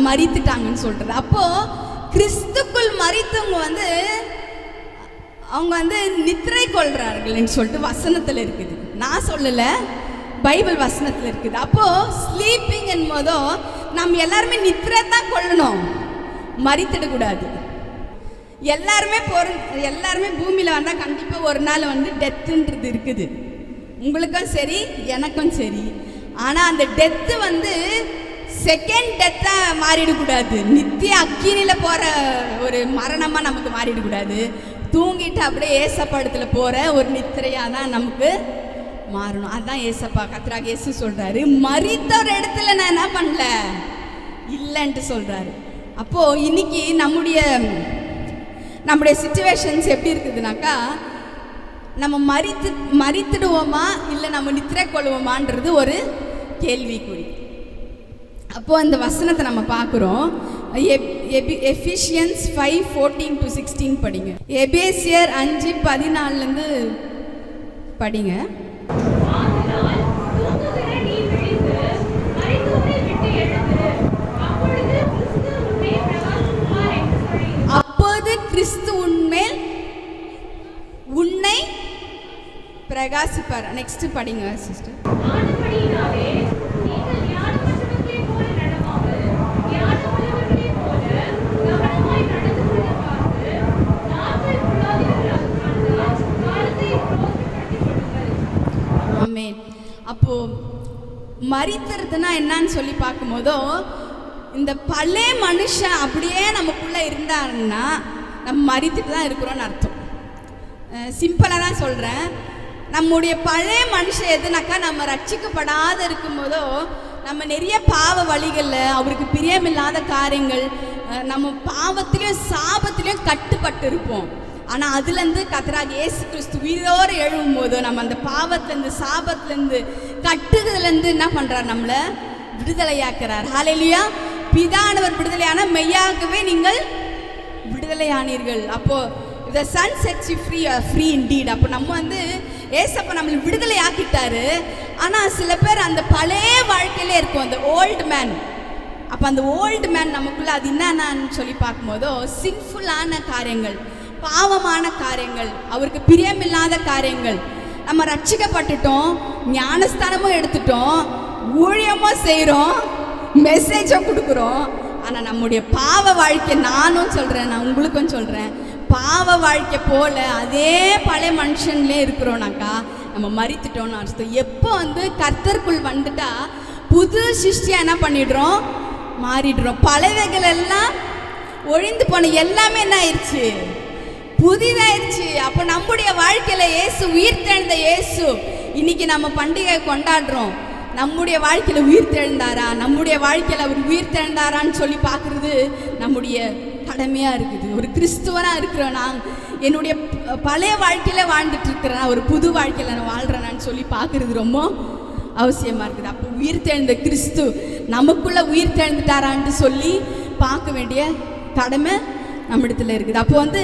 மரித்துட்டாங்கன்னு சொல்கிறது. அப்போது கிறிஸ்துக்குள் மரித்தவங்க வந்து அவங்க வந்து நித்திரை கொள்கிறார்கள்னு சொல்லிட்டு வசனத்தில் இருக்குது. நான் சொல்லலை, பைபிள் வசனத்தில் இருக்குது. அப்போது ஸ்லீப்பிங் என்பதோ நம்ம எல்லாருமே நித்திரை தான் கொள்ளணும், மரித்திடக்கூடாது. எல்லாருமே பூமியில் வந்தால் கண்டிப்பாக ஒரு நாள் வந்து டெத்துன்றது இருக்குது. உங்களுக்கும் சரி எனக்கும் சரி. ஆனால் அந்த டெத்து வந்து செகண்ட் டெத்தாக மாறிடக்கூடாது, நித்திய அக்கினியில் போகிற ஒரு மரணமாக நமக்கு மாறிடக்கூடாது. தூங்கிட்டு அப்படியே ஏசப்பாடத்தில் போகிற ஒரு நித்திரையாக தான் நமக்கு மாறணும். அதுதான் ஏசப்பா கர்த்தராகிய இயேசு சொல்கிறாரு, மரித்தோர் இடத்துல நான் என்ன பண்ணல, இல்லைன்ட்டு சொல்கிறாரு. அப்போது இன்னைக்கு நம்முடைய சிச்சுவேஷன்ஸ் எப்படி இருக்குதுனாக்கா, நம்ம மரித்துடுவோமா இல்லை நம்ம நித்திரை கொள்வோமான்றது ஒரு கேள்விக்குறி. அப்போது அந்த வசனத்தை நம்ம பார்க்குறோம். எஃபிஷியன்ஸ் 5:14-16 படிங்க. எபேசியர் 5:14 படிங்க. அப்போது கிறிஸ்து உன்னை பிரகாசிப்பார். நெக்ஸ்ட் படிங்க சிஸ்டர். ஆமென். அப்போ மரித்துறதுனா என்னன்னு சொல்லி பார்க்கும்போதோ, இந்த பழைய மனுஷன் அப்படியே நமக்குள்ளே இருந்தாருன்னா நம்ம மரித்துட்டு தான் இருக்கிறோன்னு அர்த்தம். சிம்பிளாக தான் சொல்கிறேன். நம்முடைய பழைய மனுஷன் எதுனாக்கா, நம்ம ரட்சிக்கப்படாத இருக்கும்போதோ நம்ம நிறைய பாவ வழிகளில் அவருக்கு பிரியமில்லாத காரியங்கள், நம்ம பாவத்திலையும் சாபத்திலையும் கட்டுப்பட்டு இருப்போம். ஆனால் அதுலேருந்து கர்த்தராகிய இயேசு கிறிஸ்து உயிரோடு எழுவும் போதோ நம்ம அந்த பாவத்துலேருந்து சாபத்துலேருந்து கட்டுதலேருந்து என்ன பண்ணுறார், நம்மளை விடுதலையாக்குறார். ஹல்லேலூயா. பிதானவர் விடுதலையான மெய்யாகவே நீங்கள் விடுதலையானீர்கள். அப்போது the sun sets you free, you are free indeed. அப்போ நம்ம வந்து ஏசப்பா நம்மளை விடுதலை ஆக்கிட்டாரு. ஆனால் சில பேர் அந்த பழைய வாழ்க்கையிலே இருக்கும், அந்த ஓல்டு மேன். அப்போ அந்த ஓல்டு மேன் நமக்குள்ளே அது என்னன்னு சொல்லி பார்க்கும்போதோ சின்ஃபுல்லான காரியங்கள், பாவமான காரியங்கள், அவருக்கு பிரியமில்லாத காரியங்கள். நம்ம ரட்சிக்கப்பட்டுட்டோம், ஞானஸ்தானமும் எடுத்துட்டோம், ஊழியமும் செய்கிறோம், மெசேஜும் கொடுக்குறோம். ஆனால் நம்முடைய பாவ வாழ்க்கை, நானும் சொல்கிறேன், நான் உங்களுக்கும் சொல்கிறேன், பாவ வாழ்க்கை போல அதே பழைய மனுஷன்லேயே இருக்கிறோம்னாக்கா நம்ம மரித்துட்டோம்னு அர்த்தம். எப்போ வந்து கர்த்தருக்குள் வந்துட்டா புது சிருஷ்டியாக என்ன பண்ணிடுறோம், மாறிடுறோம். பழையவைகள் எல்லாம் ஒழிந்து போன எல்லாமே என்ன ஆயிடுச்சு, புதிதாயிருச்சு. அப்போ நம்முடைய வாழ்க்கையில் இயேசு, உயிர்த்தெழுந்த இயேசு, இன்னைக்கு நம்ம பண்டிகை கொண்டாடுறோம். நம்முடைய வாழ்க்கையில் உயிர்த்தெழுந்தாரா, நம்முடைய வாழ்க்கையில் அவர் உயிர்த்தெழுந்தாரான்னு சொல்லி பார்க்குறது நம்முடைய கடமையாக இருக்குது. ஒரு கிறிஸ்துவனாக இருக்கிறோம், நான் என்னுடைய பழைய வாழ்க்கையில் வாழ்ந்துட்டு இருக்கிறேன், ஒரு புது வாழ்க்கையில் நான் வாழ்கிறேனான்னு சொல்லி பார்க்குறது ரொம்ப அவசியமாக இருக்குது. அப்போ உயிர்த்தெழுந்த கிறிஸ்து நமக்குள்ளே உயிர்த்தெழுந்துட்டாரான்னு சொல்லி பார்க்க வேண்டிய கடமை நம்மிடத்தில் இருக்குது. அப்போ வந்து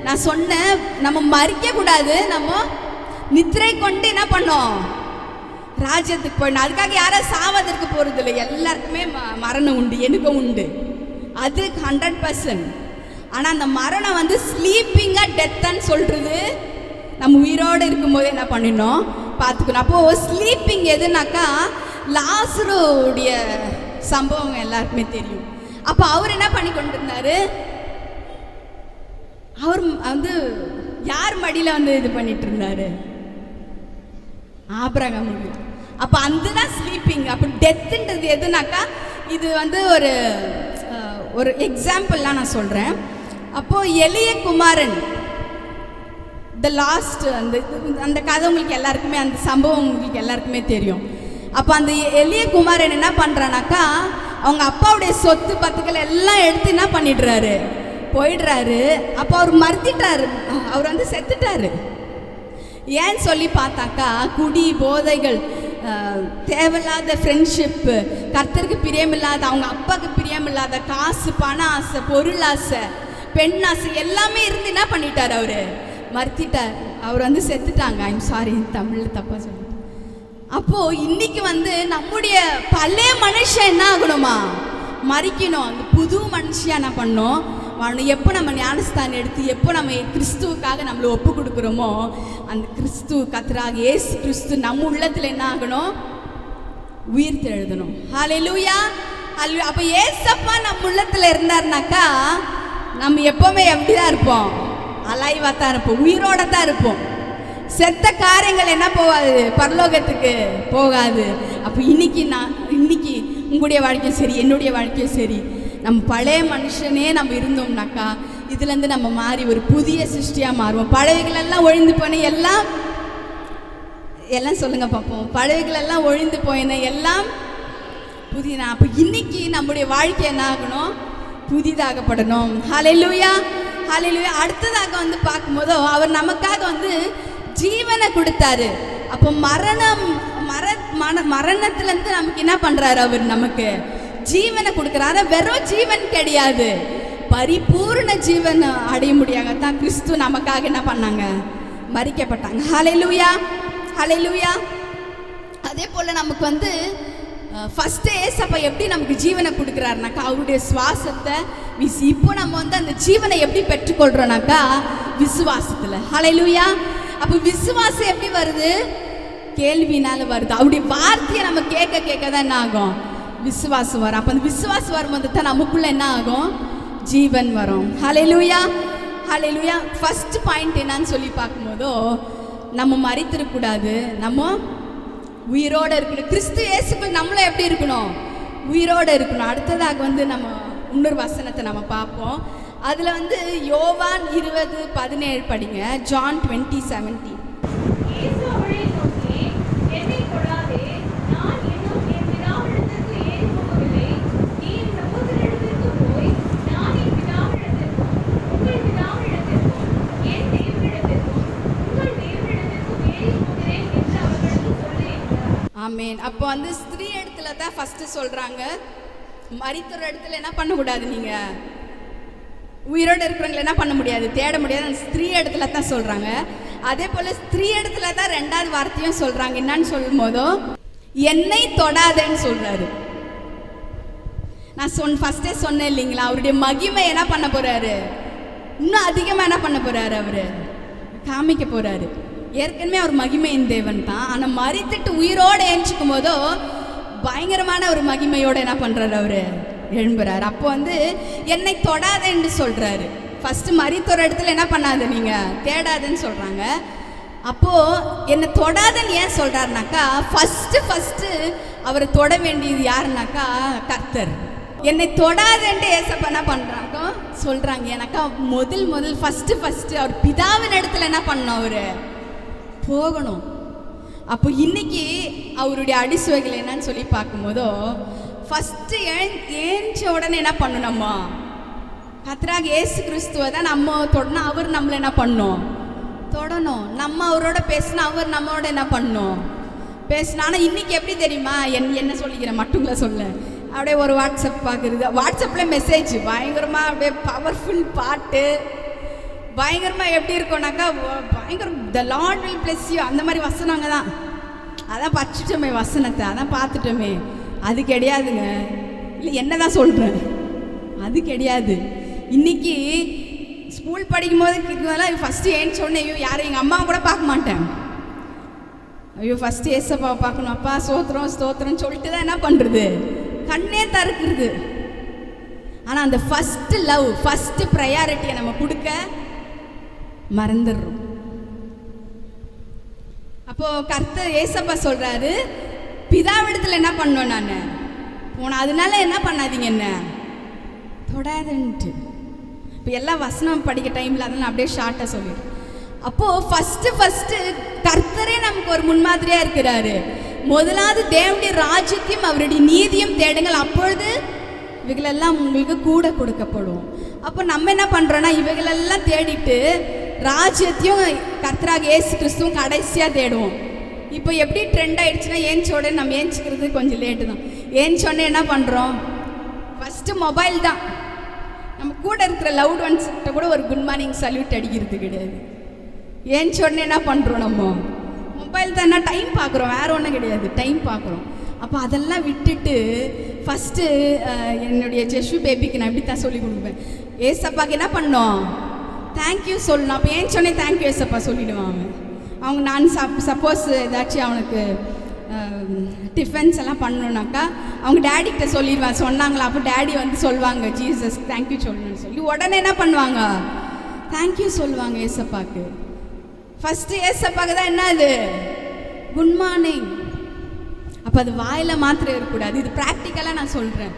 நான் சொன்னேன், நம்ம மறிக்கக்கூடாது, நம்ம நித்திரை கொண்டு என்ன பண்ணோம், ராஜ்யத்துக்கு போயிடணும். அதுக்காக யாரும் சாவதற்கு போகிறது இல்லை, எல்லாருக்குமே மரணம் உண்டு, எனக்கும் உண்டு, அது 100%. ஆனால் அந்த மரணம் வந்து ஸ்லீப்பிங்காக டெத்துன்னு சொல்கிறது நம்ம உயிரோடு இருக்கும்போது என்ன பண்ணிடணும், பார்த்துக்கணும். அப்போது ஸ்லீப்பிங் எதுனாக்கா லாசருடைய சம்பவம் எல்லாருக்குமே தெரியும். அப்போ அவர் என்ன பண்ணி கொண்டு இருந்தார், அவர் வந்து யார் மடியில் வந்து இது பண்ணிட்டு இருந்தாரு, ஆபிரகாம் மடி. அப்போ அதுதான் ஸ்லீப்பிங். அப்போ டெத்துன்றது எதுனாக்கா இது வந்து ஒரு எக்ஸாம்பிள்லாம் நான் சொல்கிறேன். அப்போது எளிய குமாரன், த லாஸ்ட், அந்த கதை உங்களுக்கு எல்லாருக்குமே, அந்த சம்பவம் உங்களுக்கு எல்லாருக்குமே தெரியும். அப்போ அந்த எளிய குமாரன் என்ன பண்ணுறானாக்கா அவங்க அப்பாவுடைய சொத்து பத்துக்கள் எல்லாம் எடுத்து என்ன பண்ணிடுறாரு, போயிடுறாரு. அப்போ அவர் மறுத்திட்டாரு, அவர் வந்து செத்துட்டாரு. ஏன்னு சொல்லி பார்த்தாக்கா குடி, போதைகள், தேவையில்லாத ஃப்ரெண்ட்ஷிப்பு, கர்த்தருக்கு பிரியமில்லாத, அவங்க அப்பாவுக்கு பிரியமில்லாத காசு, பண ஆசை, பொருள் ஆசை, பெண் ஆசை எல்லாமே இருந்து என்ன பண்ணிட்டார், அவர் மறுத்திட்டார். அவர் வந்து செத்துட்டாங்க. ஐம் சாரி, தமிழில் தப்பாக சொல்லிட்டேன். அப்போது இன்னைக்கு வந்து நம்முடைய பழைய மனுஷன் என்ன ஆகணுமா, மறிக்கணும். அந்த புது மனுஷன் என்ன பண்ணோம், வாழணும். எப்போ நம்ம ஞானஸ்தானம் எடுத்து, எப்போ நம்ம கிறிஸ்துவுக்காக நம்மளை ஒப்பு கொடுக்குறோமோ, அந்த கிறிஸ்து கர்த்தராக இயேசு கிறிஸ்து நம்ம உள்ளத்தில் என்ன ஆகணும், உயிர் தெழுதணும். ஹல்லேலூயா, ஹல்லேலூயா. அப்போ ஏசப்பா நம்ம உள்ளத்தில் இருந்தாருனாக்கா நம்ம எப்போவுமே எப்படி தான் இருப்போம், அலைவாக தான் இருப்போம், உயிரோட தான் இருப்போம். செத்த காரியங்கள் என்ன போகாது, பரலோகத்துக்கு போகாது. அப்போ இன்னைக்கு உங்களுடைய வாழ்க்கையும் சரி, என்னுடைய வாழ்க்கையும் சரி, நம்ம பழைய மனுஷனே நம்ம இருந்தோம்னாக்கா இதுலேருந்து நம்ம மாறி ஒரு புதிய சிருஷ்டியாக மாறுவோம். பழையகளெல்லாம் ஒழிந்து போன எல்லாம் சொல்லுங்க பார்ப்போம், பழையகளெல்லாம் ஒழிந்து போயின எல்லாம் புதிய. அப்போ இன்னைக்கு நம்முடைய வாழ்க்கை என்ன ஆகணும், புதிதாகப்படணும். ஹல்லேலூயா, ஹல்லேலூயா. அடுத்ததாக வந்து பார்க்கும்போதோ அவர் நமக்காக வந்து ஜீவனை கொடுத்தாரு. அப்போ மரணத்துலேருந்து நமக்கு என்ன பண்ணுறாரு, அவர் நமக்கு ஜீவனை கொடுக்குறாரு. வெறும் ஜீவன் கிடையாது, பரிபூர்ண ஜீவன் அடைய முடியாதான் கிறிஸ்து நமக்காக என்ன பண்ணாங்க, மரிக்கப்பட்டாங்க. ஹல்லேலூயா, ஹல்லேலூயா. அதே போல் நமக்கு வந்து ஃபஸ்ட்டு ஏசப்பா எப்படி நமக்கு ஜீவனை கொடுக்குறாருனாக்கா அவருடைய சுவாசத்தை வீசி. இப்போ நம்ம வந்து அந்த ஜீவனை எப்படி பெற்றுக்கொள்கிறோம்னாக்கா விசுவாசத்தில். ஹல்லேலூயா. அப்போ விசுவாசம் எப்படி வருது, கேள்வினால வருது. அவருடைய வார்த்தையை நம்ம கேட்க தான் என்ன ஆகும், விசுவாசம் வரும். அப்போ அந்த விசுவாசம் வரும்போது தான் நமக்குள்ள என்ன ஆகும், ஜீவன் வரும். ஹல்லேலூயா, ஹல்லேலூயா. ஃபர்ஸ்ட் பாயிண்ட் என்னன்னு சொல்லி பார்க்கும்போதோ நம்ம மரித்திருக்கக்கூடாது, நம்ம உயிரோடு இருக்கணும். கிறிஸ்து இயேசுக்குள் நம்மளும் எப்படி இருக்கணும், உயிரோடு இருக்கணும். அடுத்ததாக வந்து நம்ம இன்னொரு வசனத்தை நம்ம பார்ப்போம். அதில் வந்து யோவான் 20:17 படிங்க. ஜான் 20:17. ஆமேன். அப்போ வந்து ஸ்திரீ இடத்துல தான் ஃபஸ்ட்டு சொல்கிறாங்க, மரித்தொரு இடத்துல என்ன பண்ணக்கூடாது, நீங்கள் உயிரோடு இருக்கிறவங்களை என்ன பண்ண முடியாது, தேட முடியாது. அந்த ஸ்திரீ இடத்துல தான் சொல்கிறாங்க. அதே போல் ஸ்திரீ இடத்துல தான் 2வது வார்த்தையும் சொல்கிறாங்க. என்னன்னு சொல்லும் போதும் என்னை தொடாதேன்னு சொல்கிறாரு. நான் ஃபஸ்ட்டே சொன்னேன் இல்லைங்களா, அவருடைய மகிமை என்ன பண்ண போகிறாரு, இன்னும் அதிகமாக என்ன பண்ண போகிறாரு, அவர் காமிக்க போகிறாரு. ஏற்கனவே அவர் மகிமையின் தேவன் தான். ஆனால் மரித்துட்டு உயிரோடு ஏஞ்சிக்கும் போதோ பயங்கரமான ஒரு மகிமையோடு என்ன பண்ணுறாரு, அவர் எழும்புறாரு. அப்போ வந்து என்னை தொடாதேன்னு சொல்கிறாரு. ஃபஸ்ட்டு மரித்தொரு இடத்துல என்ன பண்ணாது, நீங்கள் தேடாதுன்னு சொல்கிறாங்க. அப்போது என்னை தொடாதன்னு ஏன் சொல்கிறாருனாக்கா, ஃபஸ்ட்டு அவரை தொட வேண்டியது யாருனாக்கா கர்த்தர். என்னை தொடாதன்ட்டு ஏசப்பா என்ன பண்ணுறாங்க சொல்கிறாங்க. எனக்கா முதல் ஃபஸ்ட்டு அவர் பிதாவின் இடத்துல என்ன பண்ணணும், அவர் போகணும். அப்போ இன்னைக்கு அவருடைய அடிசுவைகள் என்னன்னு சொல்லி பார்க்கும்போதோ ஃபஸ்ட்டு ஏஞ்ச உடனே என்ன பண்ணணும்மா, கர்த்தராகிய இயேசு கிறிஸ்துவை தான் நம்ம தொடணும். அவர் நம்மளை என்ன பண்ணணும், தொடணும். நம்ம அவரோட பேசினா அவர் நம்மளோட என்ன பண்ணணும், பேசணும். ஆனால் இன்றைக்கி எப்படி தெரியுமா, என்ன சொல்லிக்கிறேன் மட்டுங்கள சொல்ல, அப்படியே ஒரு வாட்ஸ்அப் பார்க்குறது, வாட்ஸ்அப்பில் மெசேஜ் பயங்கரமாக அப்படியே பவர்ஃபுல் பாட்டு பயங்கரமாக எப்படி இருக்கோனாக்கா பயங்கரம் த லார்ட் வில் பிளஸ் யூ அந்த மாதிரி வசனங்க தான். அதான் படிச்சுட்டோமே வசனத்தை, அதான் பார்த்துட்டோமே. அது கிடையாதுங்க. இல்லை என்ன தான் சொல்கிறேன், அது கிடையாது. இன்றைக்கி ஸ்கூல் படிக்கும் போது ஃபஸ்ட்டு ஏன்னு சொன்னேன், ஐயோ யாரும் எங்கள் அம்மா கூட பார்க்க மாட்டேன். ஐயோ ஃபஸ்ட்டு ஏசப்பாவை பார்க்கணும், அப்பா ஸ்தோத்திரம் சொல்லிட்டு தான் என்ன பண்ணுறது, கண்ணே தருக்குறது. ஆனால் அந்த ஃபஸ்ட்டு லவ், ஃபஸ்ட்டு ப்ரையாரிட்டியை நம்ம கொடுக்க மறந்துடுறோம். அப்போது கர்த்தர் ஏசப்பா சொல்கிறாரு, பிதாவிடத்தில் என்ன பண்ணோம் நான் போனேன், அதனால என்ன பண்ணாதீங்க என்ன தொடாதுன்ட்டு. இப்போ எல்லாம் வசனம் படிக்க டைமில் அதனால் நான் அப்படியே ஷார்ட்டாக சொல்லிடுறேன். அப்போது ஃபஸ்ட்டு கர்த்தரே நமக்கு ஒரு முன்மாதிரியாக இருக்கிறாரு. முதலாவது தேவனுடைய ராஜ்யத்தையும் அவருடைய நீதியும் தேடுங்கள், அப்பொழுது இவைகளெல்லாம் உங்களுக்கு கூட கொடுக்கப்படும். அப்போ நம்ம என்ன பண்ணுறோன்னா இவைகளெல்லாம் தேடிட்டு ராஜ்யத்தையும் கர்த்தராகிய இயேசு கிறிஸ்துவும் கடைசியாக தேடுவோம். இப்போ எப்படி ட்ரெண்ட் ஆகிடுச்சுன்னா ஏஞ்சோட நம்ம ஏஞ்சிக்கிறது கொஞ்சம் லேட்டு தான். ஏஞ்சோடனே என்ன பண்ணுறோம், ஃபஸ்ட்டு மொபைல் தான். நம்ம கூட இருக்கிற லவ்ட் ஒன்ஸ்கிட்ட கூட ஒரு குட் மார்னிங் சல்யூட் அடிக்கிறது கிடையாது. ஏஞ்சோடனே என்ன பண்ணுறோம், நம்ம மொபைல் தான். என்ன டைம் பார்க்குறோம், வேறு ஒன்றும் கிடையாது, டைம் பார்க்குறோம். அப்போ அதெல்லாம் விட்டுட்டு ஃபஸ்ட்டு என்னுடைய ஜெஷு பேபிக்கு நான் இப்படி தான் சொல்லி கொடுப்பேன். ஏசப்பாக்கு என்ன பண்ணோம், தேங்க்யூ சொல்லணும். அப்போ ஏன் சொன்னே தேங்க்யூ ஏசப்பா சொல்லிவிடுவான் அவன். அவங்க நான் சப்போஸ் ஏதாச்சும் அவனுக்கு டிஃபன்ஸ் எல்லாம் பண்ணணுன்னாக்கா அவங்க டேடிக்கிட்ட சொல்லிடுவான். சொன்னாங்களா, அப்போ டேடி வந்து சொல்லுவாங்க ஜீசஸ் தேங்க்யூ சொல்லணும்னு சொல்லி உடனே என்ன பண்ணுவாங்க, தேங்க்யூ சொல்லுவாங்க ஏசப்பாக்கு. ஃபஸ்ட்டு ஏசப்பாக்கு தான் என்ன அது குட் மார்னிங். அப்போ அது வாயில் மாத்திரம் இருக்கக்கூடாது, இது ப்ராக்டிக்கலாக நான் சொல்கிறேன்.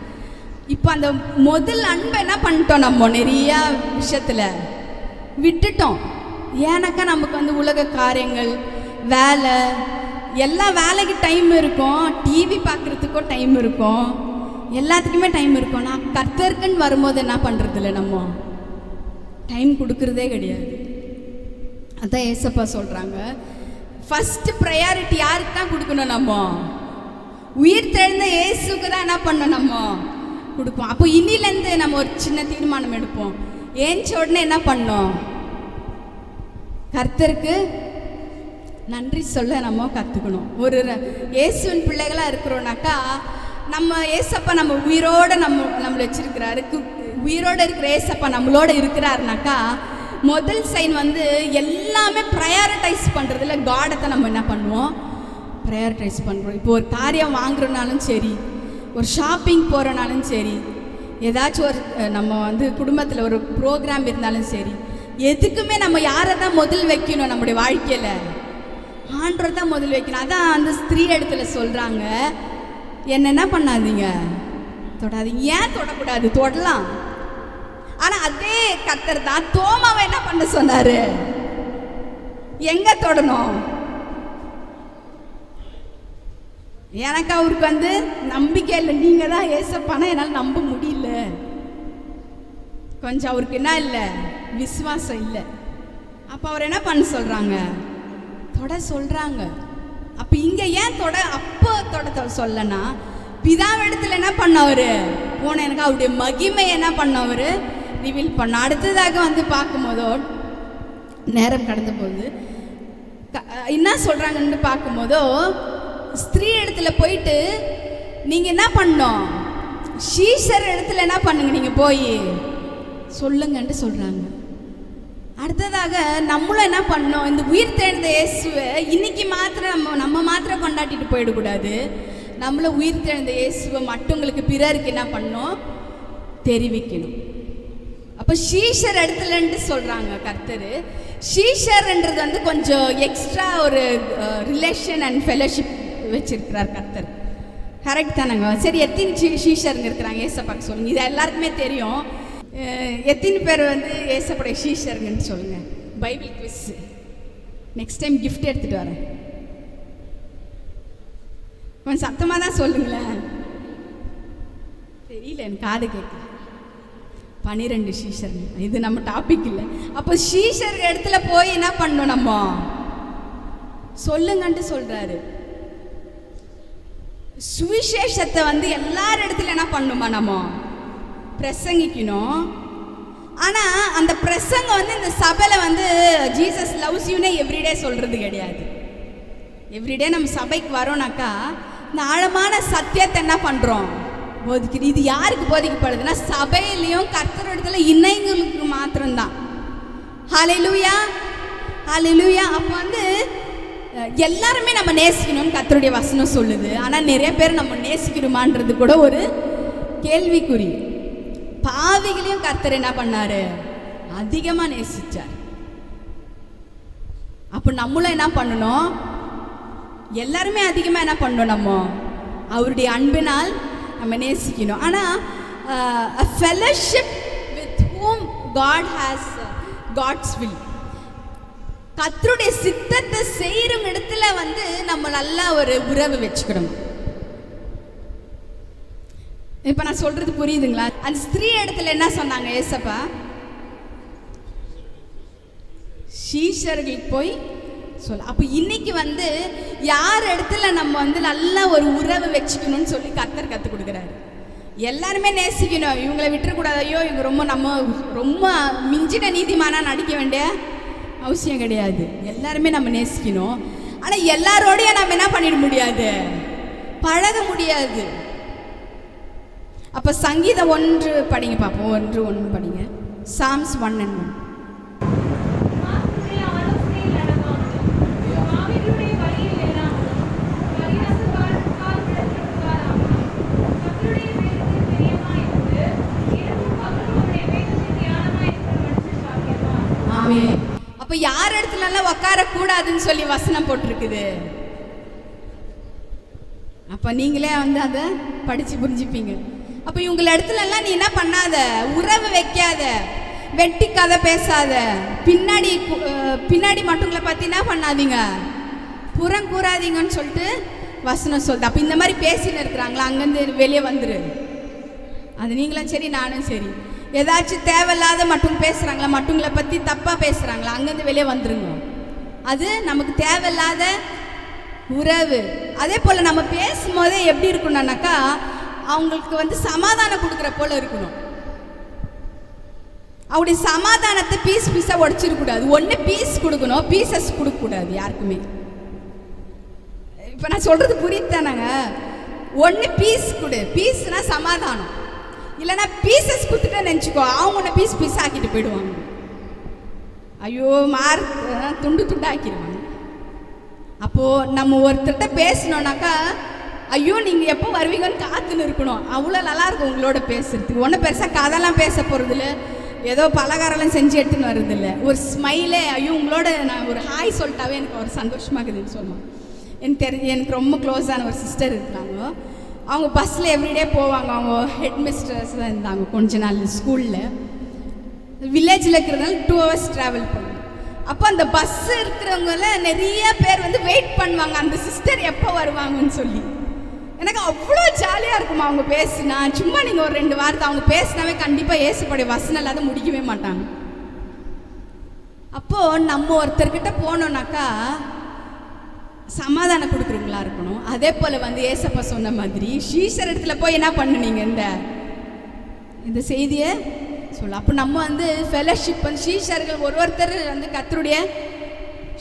இப்போ அந்த முதல் அன்பை என்ன பண்ணிட்டோம், நம்ம நிறையா விஷயத்தில் விட்டுட்டோம். ஏன்னாக்கா நமக்கு வந்து உலக காரியங்கள், வேலை, எல்லா வேலைக்கு டைம் இருக்கும், டிவி பார்க்குறதுக்கும் டைம் இருக்கும், எல்லாத்துக்குமே டைம் இருக்கும். நான் கர்த்தருக்குன்னு வரும்போது என்ன பண்ணுறதில்ல, நம்ம டைம் கொடுக்குறதே கிடையாது. அதான் ஏசப்பா சொல்கிறாங்க, ஃபஸ்ட்டு ப்ரையாரிட்டி யாருக்கு தான் கொடுக்கணும், நம்ம உயிர் தெழுந்த இயேசுக்கு தான் என்ன பண்ணணும், நம்ம கொடுப்போம். அப்போ இன்னிலேருந்து நம்ம ஒரு சின்ன தீர்மானம் எடுப்போம். ஏஞ்ச உடனே என்ன பண்ணோம், கர்த்தருக்கு நன்றி சொல்ல நம்ம கற்றுக்கணும். ஒரு இயேசுவின் பிள்ளைகளாக இருக்கிறோன்னாக்கா நம்ம ஏசப்பா நம்ம உயிரோடு நம்மளை வச்சிருக்கிறாரு. உயிரோடு இருக்கிற ஏசப்பா நம்மளோட இருக்கிறாருனாக்கா முதல் சைன் வந்து எல்லாமே ப்ரையாரிட்டைஸ் பண்ணுறதுல காடை தான் நம்ம என்ன பண்ணுவோம், ப்ரையாரிட்டைஸ் பண்ணுறோம். இப்போ ஒரு காரியம் வாங்குறனாலும் சரி, ஒரு ஷாப்பிங் போகிறனாலும் சரி, ஏதாச்சும் ஒரு நம்ம வந்து குடும்பத்தில் ஒரு ப்ரோக்ராம் இருந்தாலும் சரி, எதுக்குமே நம்ம யாரை தான் முதல் வைக்கணும், நம்முடைய வாழ்க்கையில் ஆண்டவர் தான் முதல் வைக்கணும். அதான் அந்த ஸ்திரீ இடத்துல சொல்கிறாங்க, என்ன பண்ணாதீங்க, தொடாதீங்க. ஏன் தொடக்கூடாது, தொடலாம். ஆனால் அதே கர்த்தர் தான் தோமாவை என்ன பண்ண சொன்னார், எங்கே தொடணும். எனக்கு அவருக்கு வந்து நம்பிக்கை இல்லை, நீங்கள் தான் ஏசப்பானா என்னால் நம்ப முடியல, கொஞ்சம் அவருக்கு என்ன இல்லை, விசுவாசம் இல்லை. அப்போ அவர் என்ன பண்ண சொல்கிறாங்க, தொட சொல்கிறாங்க. அப்போ இங்கே ஏன் அப்போ தொட சொல்லனா, பிதாவிடத்தில் என்ன பண்ணவர் போன, எனக்கு அவருடைய மகிமை என்ன பண்ணவர் ரிவீல் பண்ண. அடுத்ததாக வந்து பார்க்கும்போதோ நேரம் கடந்த போது என்ன சொல்கிறாங்கன்னு பார்க்கும்போதோ, ஸ்திரீ இடத்துல போயிட்டு நீங்கள் என்ன பண்ணோம், சீஷர் இடத்துல என்ன பண்ணுங்க, நீங்கள் போய் சொல்லுங்கன்ட்டு சொல்கிறாங்க. அடுத்ததாக நம்மளும் என்ன பண்ணோம், இந்த உயிர் தெழுந்த இயேசுவை இன்னைக்கு மாத்திரம் நம்ம மாத்திரம் கொண்டாடிட்டு போயிடக்கூடாது. நம்மளும் உயிர் தெழுந்த இயேசுவை மற்றவங்களுக்கு பிறருக்கு என்ன பண்ணோம், தெரிவிக்கணும். அப்போ ஷீஷர் இடத்துலன்ட்டு சொல்கிறாங்க கர்த்தர். ஷீஷர்ன்றது வந்து கொஞ்சம் எக்ஸ்ட்ரா ஒரு ரிலேஷன் அண்ட் ஃபெலோஷிப் வச்சிருக்கிறார் கர்த்தர். கரெக்ட் தானேங்க? சரி, எத்தனை ஷீஷருங்க இருக்கிறாங்க ஏசப்பாக்கு சொல்லுங்கள். இது எல்லாருக்குமே தெரியும். எத்தனை பேர் வந்து ஏசப்படைய ஷீஷருங்கன்னு சொல்லுங்கள். Bible quiz next time gift எடுத்துகிட்டு வரேன். கொஞ்சம் சத்தமாக தான் சொல்லுங்களேன். தெரியல, எனக்கு காது கேட்க. 12 ஷீஷர். இது நம்ம டாபிக் இல்லை. அப்போ ஷீஷர் இடத்துல போய் என்ன பண்ணணும், நம்ம சொல்லுங்கன்ட்டு சொல்கிறாரு. சுவிசேஷத்தை வந்து எல்லார் இடத்துல என்ன பண்ணணுமா, நம்ம பிரசங்கிக்கணும். ஆனால் அந்த பிரசங்கம் வந்து இந்த சபையில் வந்து ஜீசஸ் லவ்ஸ் யூனே எவ்ரிடே சொல்கிறது கிடையாது. எவ்ரிடே நம்ம சபைக்கு வரோம்னாக்கா இந்த ஆழமான சத்தியத்தை என்ன பண்ணுறோம், போதிக்கிறது. இது யாருக்கு போதிக்கப்படுதுன்னா சபையிலையும் கர்த்தரிடத்துல இணைங்களுக்கு மாத்திரம்தான். ஹல்லேலூயா, ஹல்லேலூயா. அப்போ வந்து எல்லாருமே நம்ம நேசிக்கணும்னு கர்த்தருடைய வசனம் சொல்லுது. ஆனால் நிறைய பேர் நம்ம நேசிக்கணுமான்றது கூட ஒரு கேள்விக்குறி. பாவிகளையும் கர்த்தர் என்ன பண்ணாரு, அதிகமாக நேசிச்சார். அப்போ நம்மளும் என்ன பண்ணணும், எல்லாருமே அதிகமாக என்ன பண்ணணும், நம்ம அவருடைய அன்பினால் நம்ம நேசிக்கணும். ஆனால் a fellowship with whom God has God's will, கர்த்தருடைய சித்தத்தை செய்கிற இடத்துல வந்து நம்ம நல்லா ஒரு உறவு வச்சுக்கணும். இப்போ நான் சொல்றது புரியுதுங்களா? அந்த ஸ்திரீ இடத்துல என்ன சொன்னாங்க ஏசப்பா, சீஷர்களுக்கு போய் சொல்ல. அப்போ இன்னைக்கு வந்து யார் இடத்துல நம்ம வந்து நல்ல ஒரு உறவு வச்சுக்கணும்னு சொல்லி கர்த்தர் கற்றுக் கொடுக்குறாரு. எல்லாருமே நேசிக்கணும், இவங்களை விட்டுறக்கூடாது. ஐயோ இவங்க ரொம்ப மிஞ்சின நீதிமானா நடிக்க வேண்டிய அவசியம் கிடையாது. எல்லாருமே நம்ம நேசிக்கணும். ஆனால் எல்லாரோடையும் நம்ம என்ன பண்ணிட முடியாது, பழக முடியாது. அப்போ சங்கீதம் 1 படிங்க பார்ப்போம். 1:1 படிங்க. சாம்ஸ் 1:1. அப்ப யார் இடத்துல எல்லாம் உட்கார கூடாதுன்னு சொல்லி வசனம் போட்டிருக்குது. அப்ப நீங்களே வந்து அதை படிச்சு புரிஞ்சுப்பீங்க. அப்ப இவங்க இடத்துல எல்லாம் நீ என்ன பண்ணாத, உறவு வைக்காத, வெட்டி கதை பேசாத, பின்னாடி மட்டுங்களை பத்தி என்ன பண்ணாதீங்க, புறம் கூறாதீங்கன்னு சொல்லிட்டு வசனம் சொல்லுது. அப்ப இந்த மாதிரி பேசின்னு இருக்கிறாங்களா, அங்கேருந்து வெளியே வந்துரு. அது நீங்களும் சரி நானும் சரி. ஏதாச்சும் தேவையில்லாத மட்டும் பேசுகிறாங்களா, மற்றவங்களை பற்றி தப்பாக பேசுகிறாங்களா, அங்கேருந்து வெளியே வந்துருங்க. அது நமக்கு தேவையில்லாத உறவு. அதே போல் நம்ம பேசும்போதே எப்படி இருக்கணும்னாக்கா, அவங்களுக்கு வந்து சமாதானம் கொடுக்குற போல் இருக்கணும். அவருடைய சமாதானத்தை பீஸாக உடச்சிருக்கூடாது. ஒன்று பீஸ் கொடுக்கணும், பீசஸ் கொடுக்கக்கூடாது யாருக்குமே. இப்போ நான் சொல்கிறது புரியுதானாங்க? ஒன்று பீஸ் கொடு, பீஸ்னா சமாதானம். இல்லைன்னா பீசஸ் கொடுத்துட்டு நினச்சிக்கோ, அவங்க ஒன்று பீஸ் ஆக்கிட்டு போயிடுவாங்க. ஐயோ துண்டு ஆக்கிடுவாங்க. அப்போது நம்ம ஒருத்தர்கிட்ட பேசணுன்னாக்கா, ஐயோ நீங்கள் எப்போ வருவீங்கன்னு காத்துன்னு இருக்கணும். அவ்வளோ நல்லாயிருக்கும் உங்களோட பேசுகிறதுக்கு. ஒன்றும் பெருசாக கதெல்லாம் பேச போகிறதில்ல, ஏதோ பலகாரம்லாம் செஞ்சு எடுத்துன்னு வர்றதில்ல. ஒரு ஸ்மைலே, ஐயோ உங்களோட நான் ஒரு ஹாய் சொல்லிட்டாவே எனக்கு ஒரு சந்தோஷமாக இருக்குதுன்னு சொல்லுவாங்க. எனக்கு ரொம்ப க்ளோஸான ஒரு சிஸ்டர் இருக்கிறாங்க. அவங்க பஸ்ஸில் எவ்ரிடே போவாங்க. அவங்க ஹெட் மிஸ்டர்ஸ் தான் இருந்தாங்க கொஞ்ச நாள் ஸ்கூலில். வில்லேஜில் இருக்கிறதுனால 2 hours ட்ராவல் பண்ணுவோம். அப்போ அந்த பஸ் இருக்கிறவங்கள நிறைய பேர் வந்து வெயிட் பண்ணுவாங்க, அந்த சிஸ்டர் எப்போ வருவாங்கன்னு சொல்லி. எனக்கு அவ்வளோ ஜாலியாக இருக்குமா அவங்க பேசுனா. சும்மா நீங்கள் ஒரு 2 வாரத்தை அவங்க பேசினாவே கண்டிப்பாக ஏசுப்படைய வசனம் இல்லாத முடிக்கவே மாட்டாங்க. அப்போது நம்ம ஒருத்தர்கிட்ட போனோம்னாக்கா சமாதானம் கொடுக்குறவங்களா இருக்கணும். அதே போல் வந்து ஏசப்பா சொன்ன மாதிரி ஷீஷர் இடத்துல போய் என்ன பண்ணுனீங்க, இந்த செய்தியை சொல்ல. அப்போ நம்ம வந்து ஃபெலோஷிப் வந்து சீஷர்கள் ஒருத்தர் வந்து கர்த்தருடைய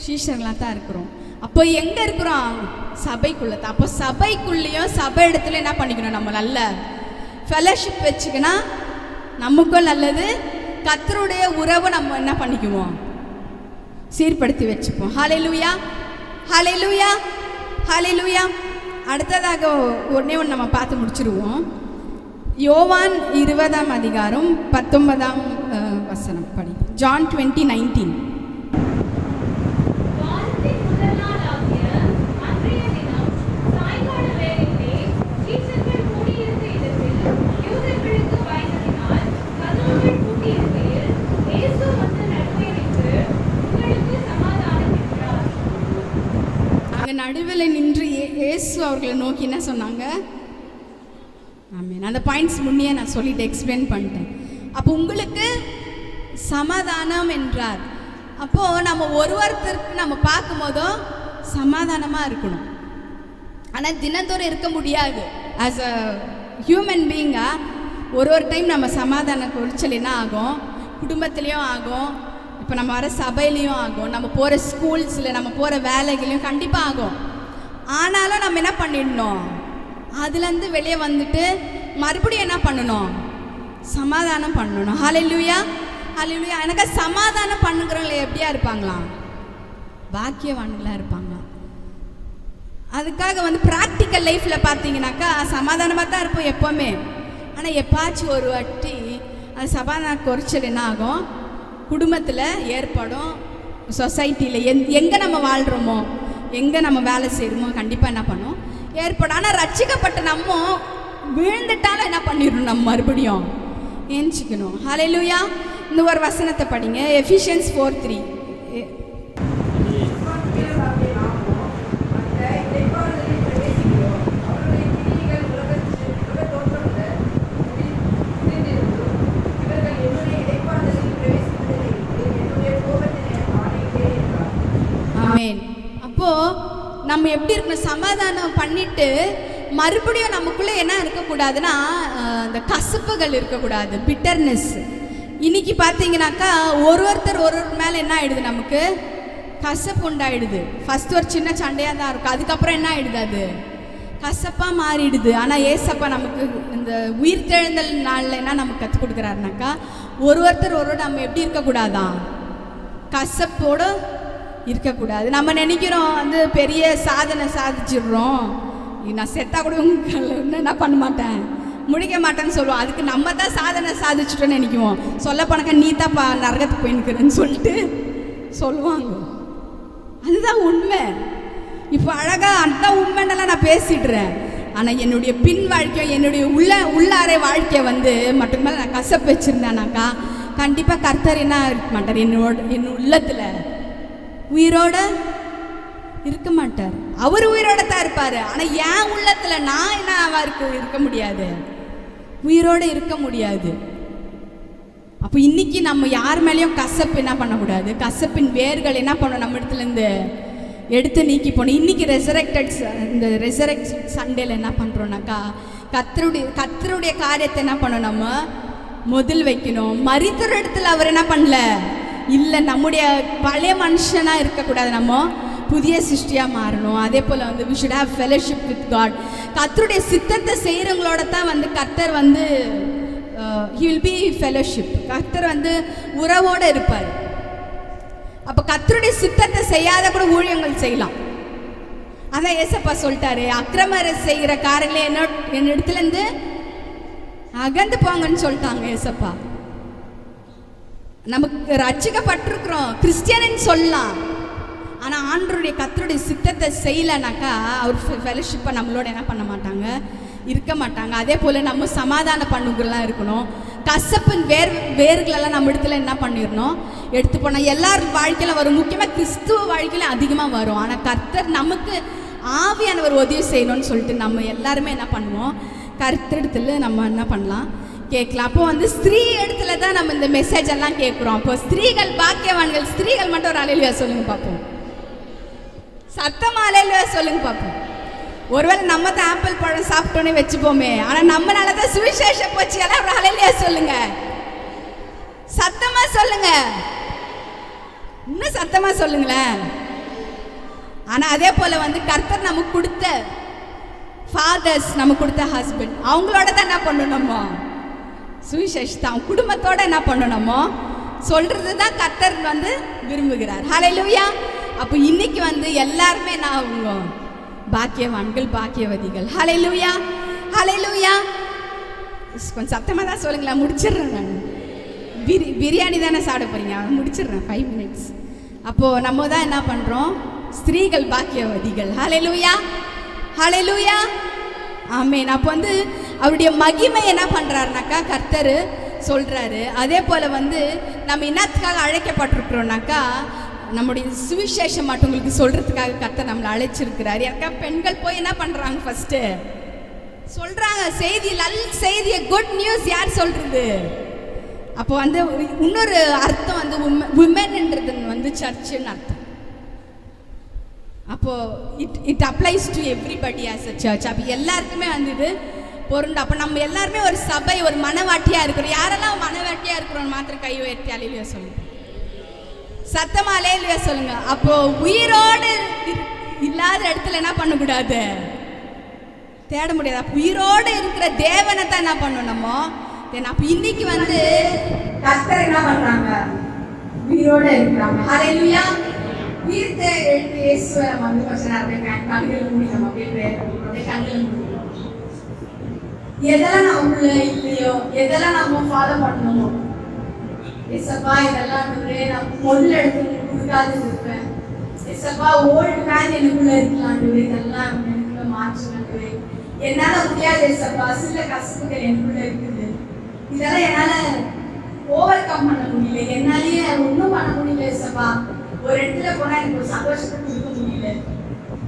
சீஷர்களாக தான் இருக்கிறோம். அப்போ எங்கே இருக்கிறோம்? சபைக்குள்ளே தான். அப்போ சபைக்குள்ளேயும் சபை இடத்துல என்ன பண்ணிக்கணும்? நம்ம நல்ல ஃபெலோஷிப் வச்சுக்கினா நமக்கும் நல்லது. கர்த்தருடைய உறவை நம்ம என்ன பண்ணிக்குவோம்? சீர்படுத்தி வச்சுப்போம். ஹல்லேலூயா, ஹல்லேலூயா, ஹல்லேலூயா. அடுத்ததாக ஒன்றே ஒன்று நம்ம பார்த்து முடிச்சிருவோம். யோவான் 20ஆம் அதிகாரம் 19ஆம் வசனம் படி. ஜான் 20:19. வாரத்தின் முதல் நாளாகிய அன்றைய தினம் சாயங்கால வேளையிலே சீஷர்கள் கூடியிருந்த இடத்தில் யூதர்களுக்கு பயந்ததினால் கதவுகள் பூட்டியிருக்கையில் இயேசு வந்து நடுவே நின்று, உங்களுக்கு சமாதானம் என்றார். அங்கே நடுவில் நின்று இயேசு அவர்களை நோக்கி என்ன சொன்னாங்க? ஆமென். அந்த பாயிண்ட்ஸ் முன்னே நான் சொல்லிட்டு எக்ஸ்பிளைன் பண்ணிட்டேன். அப்போ உங்களுக்கு சமாதானம் என்றார். அப்போது நம்ம ஒருத்தருக்கு நம்ம பார்க்கும்போதும் சமாதானமாக இருக்கணும். ஆனால் தினந்தோறும் இருக்க முடியாது. ஆஸ் அ ஹியூமன் பீயிங்காக ஒரு டைம் நம்ம சமாதான குறைச்சல் என்ன ஆகும்? குடும்பத்துலேயும் ஆகும், இப்போ நம்ம வர சபையிலையும் ஆகும், நம்ம போகிற ஸ்கூல்ஸில் நம்ம போகிற வேலைகளையும் கண்டிப்பாக ஆகும். ஆனாலும் நம்ம என்ன பண்ணிடணும்? அதுலேருந்து வெளியே வந்துட்டு மறுபடியும் என்ன பண்ணணும்? சமாதானம் பண்ணணும். ஹல்லேலூயா, ஹல்லேலூயா. எனக்கு சமாதானம் பண்ணுங்கிறவங்கள எப்படியா இருப்பாங்களாம்? பாக்கியவான்களாக இருப்பாங்களாம். அதுக்காக வந்து ப்ராக்டிக்கல் லைஃப்பில் பார்த்தீங்கன்னாக்கா சமாதானமாக தான் இருப்போம் எப்போவுமே. ஆனால் எப்பாச்சும் ஒரு வாட்டி அது சமாதான குறைச்சல் என்ன ஆகும்? குடும்பத்தில் ஏற்படும், சொசைட்டியில் எங்கே நம்ம வாழ்கிறோமோ, எங்கே நம்ம வேலை செய்கிறோமோ கண்டிப்பாக என்ன பண்ணும்? ஏற்படும். ஆனால் ரட்சிக்கப்பட்ட நம்ம விழுந்துட்டாலும் என்ன பண்ணிடணும்? நம்ம மறுபடியும் ஏஞ்சிக்கணும். ஹல்லேலூயா. இந்த ஒரு வசனத்தை படிங்க. எஃபிஷியன்ஸ் 4:3. ஆமென். அப்போது நம்ம எப்படி இருக்கணும்? சமாதானம் பண்ணிட்டு மறுபடியும் நமக்குள்ளே என்ன இருக்கக்கூடாதுன்னா இந்த கசப்புகள் இருக்கக்கூடாது, பிட்டர்னஸ். இன்னைக்கு பார்த்தீங்கன்னாக்கா ஒருத்தர் மேலே என்ன ஆகிடுது? நமக்கு கசப்பு உண்டாயிடுது. ஃபஸ்ட்டு ஒரு சின்ன சண்டையாக தான் இருக்கும், அதுக்கப்புறம் என்ன ஆகிடுது? அது கசப்பாக மாறிடுது. ஆனால் ஏசப்பா நமக்கு இந்த உயிர்த்தெழுந்தல் நாளில் என்ன நமக்கு கற்றுக் கொடுக்குறாருனாக்கா ஒருத்தர் நம்ம எப்படி இருக்கக்கூடாதான்? கசப்போடு இருக்கக்கூடாது. நம்ம நினைக்கிறோம் வந்து பெரிய சாதனை சாதிச்சிடுறோம், நான் செத்தா கூட என்ன பண்ண மாட்டேன், முடிக்க மாட்டேன்னு சொல்லுவோம். அதுக்கு நம்ம தான் சாதனை சாதிச்சிட்டோன்னு நினைக்குவோம். சொல்ல போனாக்கா நீ தான் நரகத்துக்கு போயின்னுக்கிறேன்னு சொல்லிட்டு சொல்லுவாங்க. அதுதான் உண்மை. இப்போ அழகாக அதுதான் உண்மைன்னெல்லாம் நான் பேசிடுறேன். ஆனால் என்னுடைய பின் வாழ்க்கை, என்னுடைய உள்ளாரை வாழ்க்கையை வந்து மட்டும் மேலே நான் கசப்பு வச்சுருந்தேனாக்கா கண்டிப்பாக கர்த்தர் என்ன இருக்க மாட்டார்? என் உள்ளத்தில் உயிரோட இருக்க மாட்டார். அவர் உயிரோட தான் இருப்பார். ஆனால் என் உள்ளத்தில் நான் என்ன அவருக்கு இருக்க முடியாது, உயிரோடு இருக்க முடியாது. அப்போ இன்னைக்கு நம்ம யார் மேலேயும் கசப்பு என்ன பண்ணக்கூடாது? கசப்பின் வேர்கள் என்ன பண்ணணும்? நம்ம இடத்துலேருந்து எடுத்து நீக்கி போகணும். இன்றைக்கி இந்த ரெசரெக்ட் சண்டேல என்ன பண்ணுறோன்னாக்கா கர்த்தருடைய காரியத்தை என்ன பண்ணணும்? நம்ம முதல் வைக்கணும். மரித்தொரு இடத்துல அவர் என்ன பண்ணல? இல்லை, நம்முடைய பழைய மனுஷனாக இருக்கக்கூடாது, நம்ம புதிய சிருஷ்டியாக மாறணும். அதே போல் வந்து we should have fellowship with God. கர்த்தருடைய சித்தத்தை செய்கிறவங்களோட தான் வந்து கர்த்தர் வந்து he will be fellowship. கர்த்தர் வந்து உறவோடு இருப்பார். அப்போ கர்த்தருடைய சித்தத்தை செய்யாத கூட ஊழியங்கள் செய்யலாம். அதான் ஏசப்பா சொல்லிட்டாரு, அக்கிரமரை செய்கிற காரங்களே என் இடத்துலேருந்து அகந்து போங்கன்னு சொல்லிட்டாங்க ஏசப்பா. நமக்கு ரட்சிக்கப்பட்டிருக்கிறோம், கிறிஸ்டியன்னு சொல்லலாம். ஆனால் ஆண்டருடைய கர்த்தருடைய சித்தத்தை செய்யலைனாக்கா அவர் ஃபெலோஷிப்பை நம்மளோட என்ன பண்ண மாட்டாங்க? இருக்க மாட்டாங்க. அதே போல் நம்ம சமாதான பண்ணுகள்லாம் இருக்கணும். கசப்பின் வேர்களெல்லாம் நம்ம இடத்துல என்ன பண்ணிடணும்? எடுத்து போனால் எல்லார் வாழ்க்கையிலும் வரும், முக்கியமாக கிறிஸ்துவ வாழ்க்கையிலும் அதிகமாக வரும். ஆனால் கர்த்தர் நமக்கு ஆவியானவர் உதவி செய்யணும்னு சொல்லிட்டு நம்ம எல்லாருமே என்ன பண்ணுவோம்? கர்த்தரிடத்துல நம்ம என்ன பண்ணலாம்? கேட்கலாம். அப்போ வந்து ஸ்திரீ இடத்துல தான் நம்ம இந்த மெசேஜ் எல்லாம் கேட்குறோம். அப்போ ஸ்திரீகள் பாக்கியவான்கள். ஸ்திரீகள் மட்டும் ஒரு அலையிலுயா சொல்லுங்க பார்ப்போம், சத்தமாக அலையிலுயா சொல்லுங்க பார்ப்போம். ஒருவேளை நம்ம தான் ஆப்பிள் பழம் சாப்பிட்டோன்னே வச்சுப்போமே, ஆனால் நம்மளால தான் சுவிசேஷம் போச்சு. எல்லாம் ஒரு அலையிலுயா சொல்லுங்க. சத்தமா சொல்லுங்க, இன்னும் சத்தமா சொல்லுங்களேன். ஆனா அதே போல வந்து கர்த்தர் நமக்கு கொடுத்த ஃபாதர்ஸ், நமக்கு கொடுத்த ஹஸ்பண்ட், அவங்களோட தான் என்ன பண்ணணுமோ சுவிசேஷத்தை அவங்க குடும்பத்தோட என்ன பண்ணணுமோ சொல்றது தான் கர்த்தர் வந்து விரும்புகிறார். ஹல்லேலூயா. அப்போ இன்னைக்கு வந்து எல்லாருமே நான் அவங்க பாக்கியவான்கள், பாக்கியவதிகள். ஹல்லேலூயா, ஹல்லேலூயா. கொஞ்சம் சத்தமாக தான் சொல்லுங்களேன், முடிச்சிடுறேன் நான். பிரியாணி தானே சாப்பிட போறீங்க, முடிச்சிடுறேன் 5 minutes. அப்போது நம்ம தான் என்ன பண்ணுறோம், ஸ்திரீகள் பாக்கியவதிகள். ஹல்லேலூயா, ஹல்லேலூயா, ஆமென். அப்போ வந்து அவருடைய மகிமை என்ன பண்ணுறாருனாக்கா கர்த்தர் சொல்கிறாரு. அதே போல் வந்து நம்ம என்னத்துக்காக அழைக்கப்பட்டிருக்கிறோம்னாக்கா நம்முடைய சுவிசேஷம் மற்றவங்களுக்கு சொல்கிறதுக்காக கர்த்தர் நம்மளை அழைச்சிருக்கிறார். யாருக்கா பெண்கள் போய் என்ன பண்ணுறாங்க, ஃபஸ்ட்டு சொல்கிறாங்க செய்தி, நல் செய்தியை, குட் நியூஸ் யார் சொல்கிறது. அப்போ வந்து இன்னொரு அர்த்தம் வந்து உமன்ன்றது வந்து சர்ச்சுன்னு அர்த்தம். அப்போது it applies to everybody as a search. அப்போ எல்லாருக்குமே வந்து இது பொருண்டு. அப்போ நம்ம எல்லாருமே ஒரு சபை, ஒரு மனவாட்டியாக இருக்கிறோம். யாரெல்லாம் மனவாட்டியாக இருக்கிறோம் மாத்திரம் கை உயர்த்தி அலையிலையா சொல்லுங்க, சத்தமாக அலையிலையா சொல்லுங்க. அப்போது உயிரோடு இல்லாத இடத்துல என்ன பண்ணக்கூடாது, தேட முடியாது. அப்போ உயிரோடு இருக்கிற தேவனை தான் என்ன பண்ணணுமோ. அப்போ இன்னைக்கு வந்து கர்த்தர் என்ன பண்ணுறாங்க, உயிரோடு இருக்கிறாங்க. ஹல்லேலூயா. உயிர்த்த எழுந்து இயேசுவை நம்ம வந்து கொஞ்ச நேரம் கண்கள் மூடி நம்ம அப்படியே கண்கள் மூடி எதெல்லாம் நமக்குள்ள இல்லையோ, எதெல்லாம் நம்ம ஃபாலோ பண்ணணுமோ, ஏசப்பா இதெல்லாம் நான் முதல்ல எடுத்து கொடுக்காது இருப்பேன். ஏசப்பா ஓல்டு மேன் எனக்குள்ள இருக்கலாம், இதெல்லாம் எனக்குள்ள மாற்றுவேன். என்னால் முடியாது ஏசப்பா, சில கஷ்டங்கள் எனக்குள்ள இருக்குது, இதெல்லாம் என்னால் ஓவர் கம் பண்ண முடியல, என்னாலேயே ஒன்றும் பண்ண முடியல ஏசப்பா. ஒரு இடத்துல போனால் எனக்கு ஒரு சந்தோஷத்தை கொடுக்க முடியல.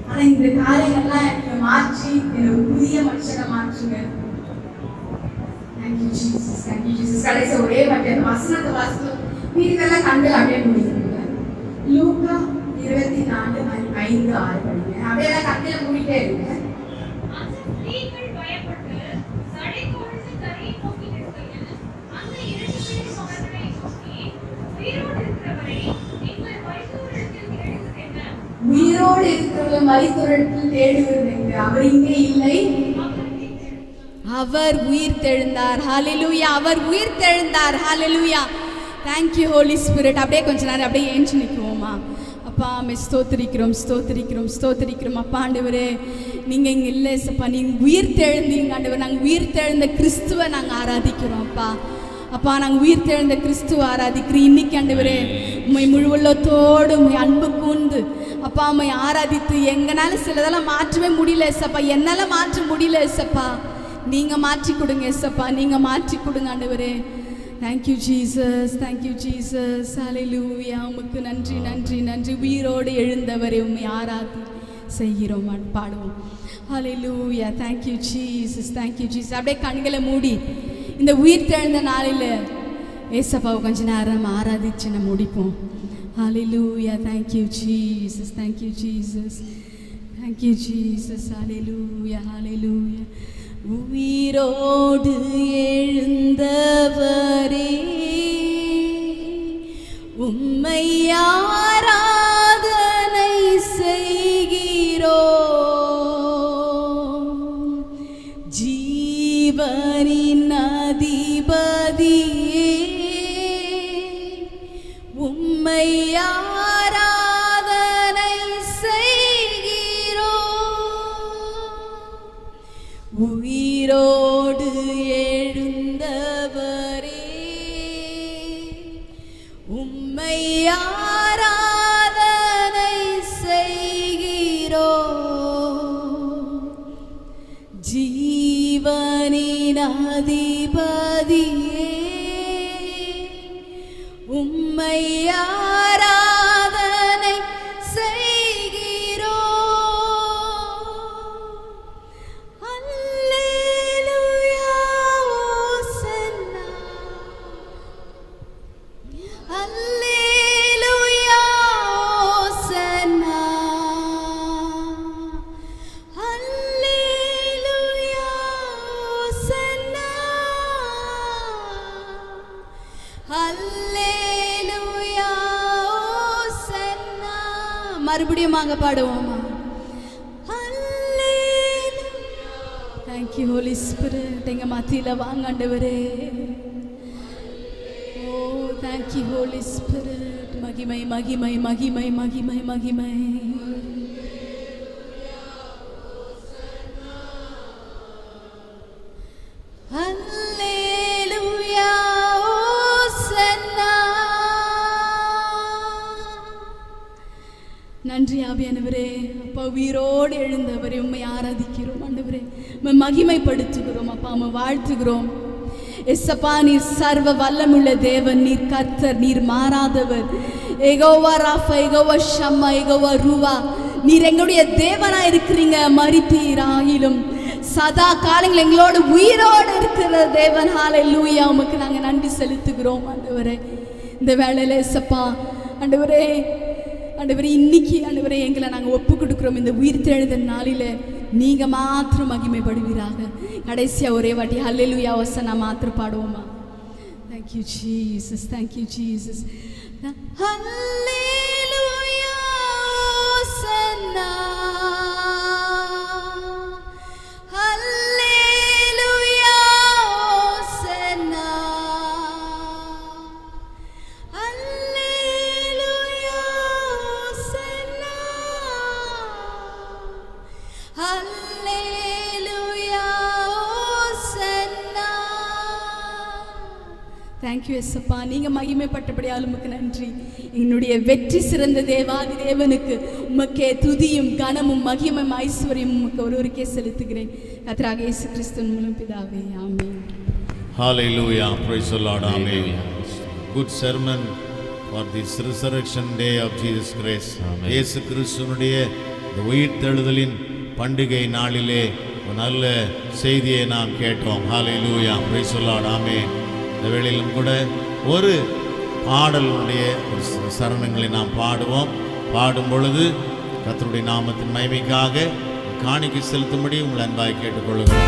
ஆனால் இந்த காரியங்கள்லாம் எனக்கு மாற்றி எனக்கு புதிய மனுஷனை மாற்றுங்க. Thank you Jesus, thank you Jesus. கடைசி ஒரே வாட்டி அந்த வசனத்தை வாசித்து மீதெல்லாம் கண்கள் அப்படியே முடியுங்க. லூக்கா 24:5-6 படிங்க. அப்படியே எல்லாம் கண்களை மூடிட்டே இருங்க. உயிரோடு இருக்கிறவங்க மரித்தோரிடத்தில் தேடுவது, அவர் இங்கே இல்லை, அவர் உயிர் தெழுந்தார். ஹல்லேலூயா, அவர் உயிர் தெழுந்தார். ஹல்லேலூயா. Thank you Holy Spirit. அப்படியே கொஞ்ச நேரம் அப்படியே ஏஞ்சி நிற்குவோமா. அப்பா மே ஸ்தோத்திரிக்கிறோம், ஸ்தோத்திரிக்கிறோம், ஸ்தோத்திரிக்கிறோம். அப்பா ஆண்டவரே நீங்கள் இங்கே இல்லை சப்பா, நீங்கள் உயிர் தெழுந்தீங்க ஆண்டவர். நாங்கள் உயிர் தெழுந்த கிறிஸ்துவை நாங்கள் ஆராதிக்கிறோம் அப்பா. அப்பா நாங்கள் உயிர் தெழுந்த கிறிஸ்துவ ஆராதிக்கிறோம். இன்னைக்கு ஆண்டவரே உண்மை முழு உள்ளத்தோடு உண்மை அன்பு கூர்ந்து அப்பா உண்மை ஆராதித்து எங்களால் சிலதெல்லாம் மாற்றவே முடியல ஏசப்பா, என்னால் மாற்ற முடியல ஏசப்பா. நீங்கள் மாற்றி கொடுங்க ஏசப்பா, நீங்கள் மாற்றி கொடுங்க ஆண்டவரே. Thank you Jesus, thank you Jesus. Hallelujah. உமக்கு நன்றி, நன்றி, நன்றி. உயிரோடு எழுந்தவரை உண்மை ஆராதி செய்கிறோம், பாடுவோம். Hallelujah. Thank you Jesus, thank you Jesus. அப்படியே கண்களை மூடி இந்த உயிர் தெழுந்த நாளில் ஏசப்பாவை கொஞ்ச நேரம் ஆராதிச்சு நம்ம முடிப்போம். Hallelujah. Thank you Jesus, thank you Jesus, thank you Jesus. Hallelujah, hallelujah. உயிரோடு எழுந்தவரே உம்மை ஆராதனை செய்கிறோம். ஜீவனின் அதிபதியே உம்மை ஆராதனை செய்கிறோம். உயிரோடு எழுந்தவரே உம்மை ஆராதனை செய்கிறோம். ஜீவனின் அதிபதியே உம்மை ஆராதனை செய்கிறோம். அல்லேலூயா ஓசன்னா, அல்லேலூயா ஓசன்னா, அல்லேலூயா ஓசன்னா. மறுபடியுமாக பாடுவோமா? Thank you Holy Spirit. எங்க மத்தியில வாங்க ஆண்டவரே. Oh, thank you Holy Spirit. மகிமை மகிமை மகிமை மகிமை மகிமை. Hallelujah, Hosanna. நன்றி ஆவியானவரே. அப்பா, உயிரோடு எழுந்தவரே உம்மை ஆராதிக்கிறோம் ஆண்டவரே, உம்மை மகிமைப்படுத்துகிறோம் அப்பா, உம்மை வாழ்த்துகிறோம். எஸ்ஸப்பா, நீர் சர்வ வல்லமுள்ள தேவன், நீர் கர்த்தர், நீர் மாறாதவர். யெகோவா ராஃபா, யெகோவா ஷம்மா, யெகோவா ரூவா, நீர் எங்களுடைய தேவனா இருக்கிறீங்க. மரித்தீராயிலும் சதா காலங்கள் எங்களோடு உயிரோடு இருக்கிற தேவன். ஹல்லேலூயா, உமக்கு நாங்கள் நன்றி செலுத்துகிறோம் ஆண்டவரே. இந்த வேளையில எஸ்ஸப்பா ஆண்டவரே, ஆண்டவரே இன்னைக்கு ஆண்டவரே எங்களை நாங்கள் ஒப்பு கொடுக்குறோம். இந்த உயிர் தெழுந்த நாளில் நீங்கள் மாத்திரம் மகிமைப்படுவீராக. கடைசியாக ஒரே வாட்டி ஹல்லேலூயா ஹோசன்னா மாத்திரம் பாடுவோமா? Thank you Jesus, thank you Jesus. Hallelujah hosanna, hallelujah hosanna, hallelujah hosanna, hallelujah hosanna. Thank you எஸ்ஸப்பா, நீங்கள் மகிமைப்பட்டபடியால் உமக்கு நன்றி. என்னுடைய வெற்றி சிறந்த தேவாதி தேவனுக்கு உமக்கே துதியும் கனமும் மகிமையும் ஐஸ்வர்யம் உமக்கு ஒருவருக்கே செலுத்துகிறேன். கர்த்தராக இயேசு கிறிஸ்துவின் மூலம் பிதாவே, ஆமென். Hallelujah, praise the Lord, amen. Good sermon for this resurrection day of Jesus Christ. இயேசு கிறிஸ்துவினுடைய இந்த உயிர்த்தெழுதலின் பண்டிகை நாளிலே ஒரு நல்ல செய்தியை நாம் கேட்டோம். Hallelujah, praise the Lord, amen. இந்த வேளையிலும் கூட ஒரு பாடலுடைய ஒரு சரணங்களை நாம் பாடுவோம். பாடும் பொழுது கர்த்தருடைய நாமத்தின் மகிமைக்காக காணிக்கை செலுத்தும்படி உங்களை அன்பாய் கேட்டுக்கொள்கிறோம்.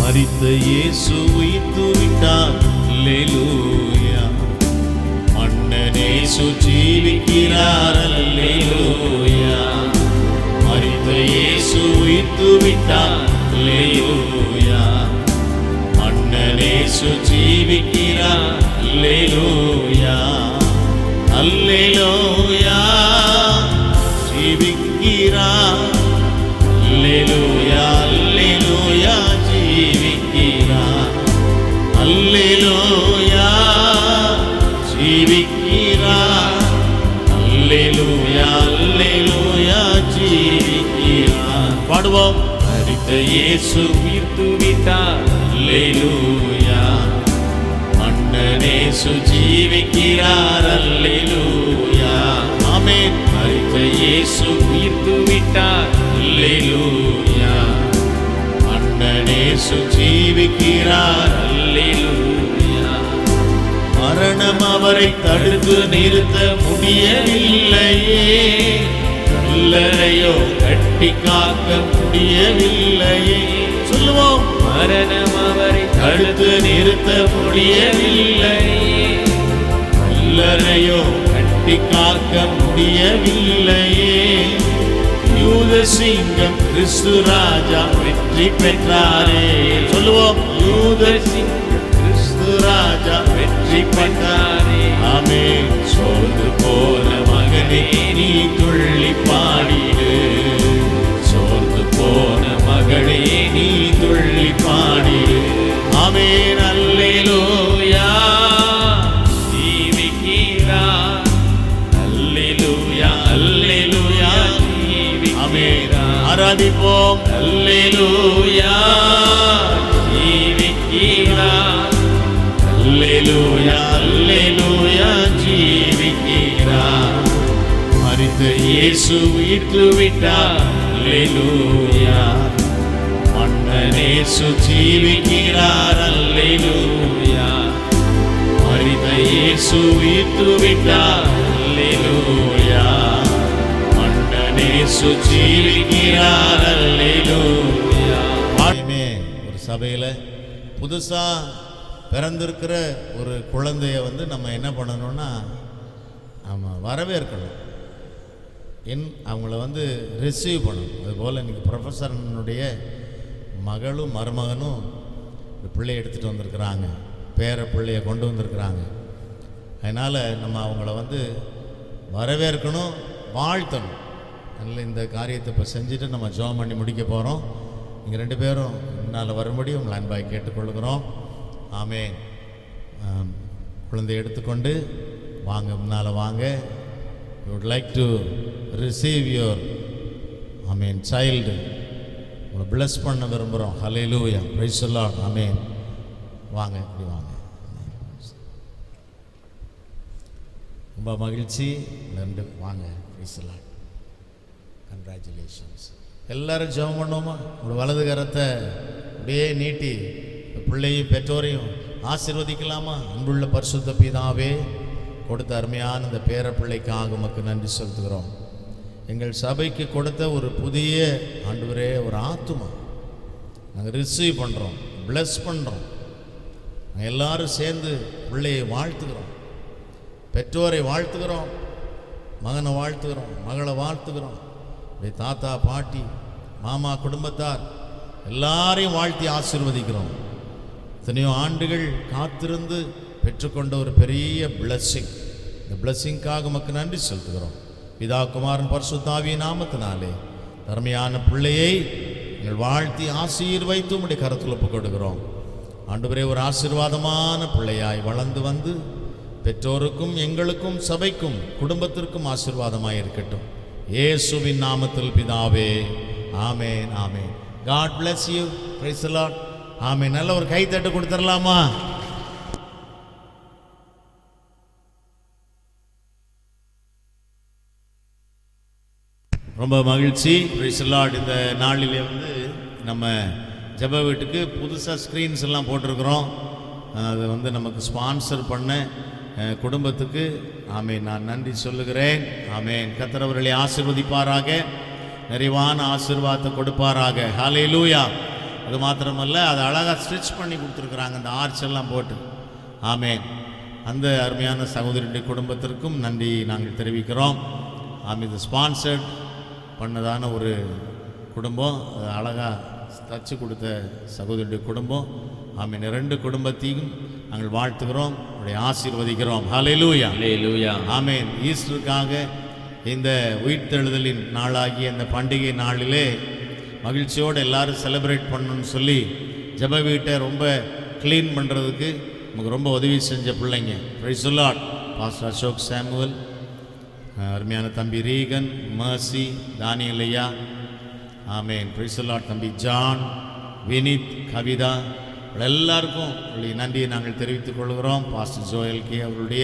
மரித்த இயேசு உயிர்த்து விட்டார், அல்லேலூயா. மன்னன் இயேசு ஜீவிக்கிறார், அல்லேலூயா. மரித்த இயேசு உயிர்த்து விட்டார், அல்லேலூயா. மன்னன் இயேசு ஜீவிக்கிறார், அல்லேலூயா. அல்லேலூயா ஜீவிக்கிறார், அல்லேலூயா. அல்லேலூயா ஜீவிக்கிறார், அல்லேலூயா ஜீவிக்கிறார், அல்லேலூயா. அல்லேலூயா ஜீவிக்கிறார். பாடுவோம். மரித்த இயேசு உயிர்த்து விட்டார், அல்லேலூயா. மன்னன் இயேசு ஜீவிக்கிறார், அல்லேலூயா. ஆமென். மரித்த இயேசு உயிர்த்து விட்டார், அல்லேலூயா. மன்னன் இயேசு ஜீவிக்கிறார், அல்லேலூயா. மரணம் அவரை தடுத்து நிறுத்த முடியவில்லையே, கல்லறையோ கட்டி காக்க முடியவில்லையே. சொல்லுவோம். மரணம் அவரை தடுத்து நிறுத்த முடியவில்லையே, கல்லறையோ கட்டி காக்க முடியவில்லையே. யூத சிங்கம் கிறிஸ்து ராஜா வெற்றி பெற்றாரே. சொல்லுவோம். யூத சிங்கம் கிறிஸ்து ராஜா வெற்றி பெற்றாரே. ஆமென். சோர்ந்து போன மகனே நீ துள்ளி பாடிடு, சோர்ந்து போன மகளே நீ துள்ளி பாடிடு. ஆமென். அல்லேலூயா ஜீவிக்கிறார், அல்லேலூயா. அல்லேலூயா ஜீவிக்கிறார். ஆராதிப்போம். அல்லேலூயா ஜீவிக்கிறார், அல்லேலூயா. அல்லேலூயா ஜீவிக்கிறார். மரித்த இயேசு உயிர்த்து விட்டார், அல்லேலூயா. மன்னன் இயேசு ஜீவிக்கிறார், அல்லேலூயா. மரித்த இயேசு உயிர்த்து விட்டார். அல்லேலூயா. மன்னனேசு ஜீவிக்கிறார். அல்லேலூயா. ஆமே. ஒரு சபையில் புதுசாக பிறந்திருக்கிற ஒரு குழந்தைய நம்ம என்ன பண்ணணும்னா வரவேற்கணும். அவங்கள ரிசீவ் பண்ணணும். அதுபோல் இன்றைக்கி ப்ரொஃபஸரனுடைய மகளும் மருமகனும் ஒரு பிள்ளையை எடுத்துகிட்டு வந்திருக்கிறாங்க, பேர பிள்ளையை கொண்டு வந்திருக்கிறாங்க. அதனால் நம்ம அவங்கள வரவேற்கணும், வாழ்த்தணும். அதனால் இந்த காரியத்தை இப்போ செஞ்சுட்டு நம்ம ஜெபம் பண்ணி முடிக்க போகிறோம். நீங்கள் 2 பேரும் முன்னால் வரும்படி உங்களை அன்பாய் கேட்டுக்கொள்கிறோம். ஆமென். குழந்தையை எடுத்துக்கொண்டு வாங்க, முன்னால் வாங்க. You would like to receive your amen child. உங்களை பிளஸ் பண்ண விரும்புகிறோம். ஹல்லேலூயா. Praise the Lord. ஆமென். வாங்க, இப்படி வாங்க. ரொம்ப மகிழ்ச்சி. 2 வாங்க. Praise the Lord. கங்க்ராச்சுலேஷன்ஸ். எல்லாரும் ஜெபம் பண்ணுவோமா? உங்களோட வலது கரத்தை அப்படியே நீட்டி பிள்ளையும் பெற்றோரையும் ஆசீர்வதிக்கலாமா? அன்புள்ள பரிசுத்த பிதாவே, கொடுத்த அருமையான இந்த பேர பிள்ளைக்காக உமக்கு நன்றி செலுத்துகிறோம். எங்கள் சபைக்கு கொடுத்த ஒரு புதிய ஆண்டவரே ஒரு ஆத்துமா நாங்கள் ரிசீவ் பண்ணுறோம், பிளஸ் பண்ணுறோம். நாங்கள் எல்லாரும் சேர்ந்து பிள்ளையை வாழ்த்துக்கிறோம், பெற்றோரை வாழ்த்துக்கிறோம், மகனை வாழ்த்துக்கிறோம், மகளை வாழ்த்துக்கிறோம். தாத்தா பாட்டி மாமா குடும்பத்தார் எல்லாரையும் வாழ்த்தி ஆசீர்வதிக்கிறோம். எத்தனையோ ஆண்டுகள் காத்திருந்து பெற்றுக்கொண்ட ஒரு பெரிய பிளஸ்ஸிங். இந்த பிளஸ்ஸிங்காக உமக்கு நன்றி செலுத்துகிறோம். பிதா குமாரன் பரிசுத்த ஆவியின் நாமத்தினாலே தர்மையான பிள்ளையை எங்கள் வாழ்த்தி ஆசீர்வைத்து உம்முடைய கரத்தில் ஒப்புக் கொடுக்கிறோம். ஆண்டவரே, ஒரு ஆசீர்வாதமான பிள்ளையாய் வளர்ந்து பெற்றோருக்கும் எங்களுக்கும் சபைக்கும் குடும்பத்திற்கும் ஆசீர்வாதமாய் இருக்கட்டும். இயேசுவின் நாமத்தில் பிதாவே. ஆமென். ஆமென். God bless you. Praise the Lord. ஆமென். நல்ல ஒரு கை தட்டு கொடுத்துடலாமா? ரொம்ப மகிழ்ச்சி. Praise the Lord. இந்த நாளிலே நம்ம ஜெப வீட்டுக்கு புதுசாக ஸ்க்ரீன்ஸ் எல்லாம் போட்டிருக்கிறோம். அது நமக்கு ஸ்பான்சர் பண்ண குடும்பத்துக்கு ஆமென் நான் நன்றி சொல்லுகிறேன். ஆமென். கர்த்தர் அவர்களை ஆசீர்வதிப்பாராக, நிறைவான ஆசீர்வாதத்தை கொடுப்பாராக. ஹல்லேலூயா. அது மாத்திரமல்ல, அதை அழகாக ஸ்டிச் பண்ணி கொடுத்துருக்குறாங்க, அந்த ஆர்ச் எல்லாம் போட்டு. ஆமென். அந்த அருமையான சகோதரியுடைய குடும்பத்திற்கும் நன்றி நாங்கள் தெரிவிக்கிறோம். இது ஸ்பான்சர்ட் பண்ணதான ஒரு குடும்பம், அது அழகாக தச்சு கொடுத்த சகோதரியுடைய குடும்பம். ஆமென். 2 குடும்பத்தையும் நாங்கள் வாழ்த்துகிறோம், உடைய ஆசீர்வதிக்கிறோம். ஹல்லேலூயா. ஹல்லேலூயா. ஆமென். ஈஸ்டருக்காக இந்த உயிர்த்தெழுதலின் நாளாகிய இந்த பண்டிகை நாளிலே மகிழ்ச்சியோடு எல்லாரும் செலிப்ரேட் பண்ணணும்னு சொல்லி ஜெப வீட்டை ரொம்ப க்ளீன் பண்ணுறதுக்கு நமக்கு ரொம்ப உதவி செஞ்ச பிள்ளைங்க. Praise the Lord. Pastor Ashok Samuel, அருமையான தம்பி ரீகன், மர்சி, தானியல் ஐயா. ஆமென். Praise the Lord. தம்பி ஜான், வினித், கவிதா, எல்லாருக்கும் நன்றியை நாங்கள் தெரிவித்துக் கொள்கிறோம். பாஸ்டர் ஜோயல் கே அவருடைய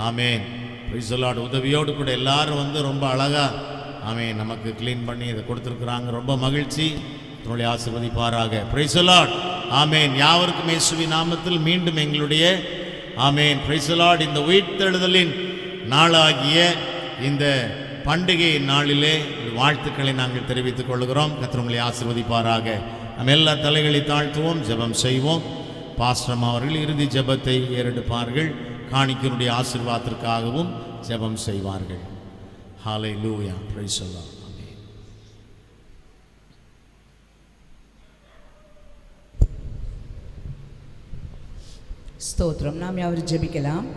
ஆமென் பிரைஸ் தி லார்ட் உதவியோடு கூட எல்லாரும் ரொம்ப அழகாக ஆமென் நமக்கு க்ளீன் பண்ணி இதை கொடுத்துருக்குறாங்க. ரொம்ப மகிழ்ச்சி. உங்களுடைய ஆசீர்வதிப்பாராக. Praise the Lord. ஆமென். யாவருக்கும் இயேசுவின் நாமத்தில் மீண்டும் எங்களுடைய ஆமென் பிரைஸ் தி லார்ட் இந்த உயிர்த்தெழுதலின் நாளாகிய இந்த பண்டிகை நாளிலே வாழ்த்துக்களை நாங்கள் தெரிவித்துக் கொள்கிறோம். கர்த்தர் உங்களை ஆசீர்வதிப்பாராக. நம்ம எல்லா தலைகளை தாழ்த்துவோம், ஜெபம் செய்வோம். பாஸ்டர் அவர்கள் இறுதி ஜெபத்தை ஏறெடுப்பார்கள். காணிக்கையினுடைய ஆசீர்வாதத்திற்காகவும் ஜெபம் செய்வார்கள். ஹல்லேலூயா. Praise the Lord. ஸ்தோத்திரம். நாம் யாவரும் ஜெபிக்கலாம்.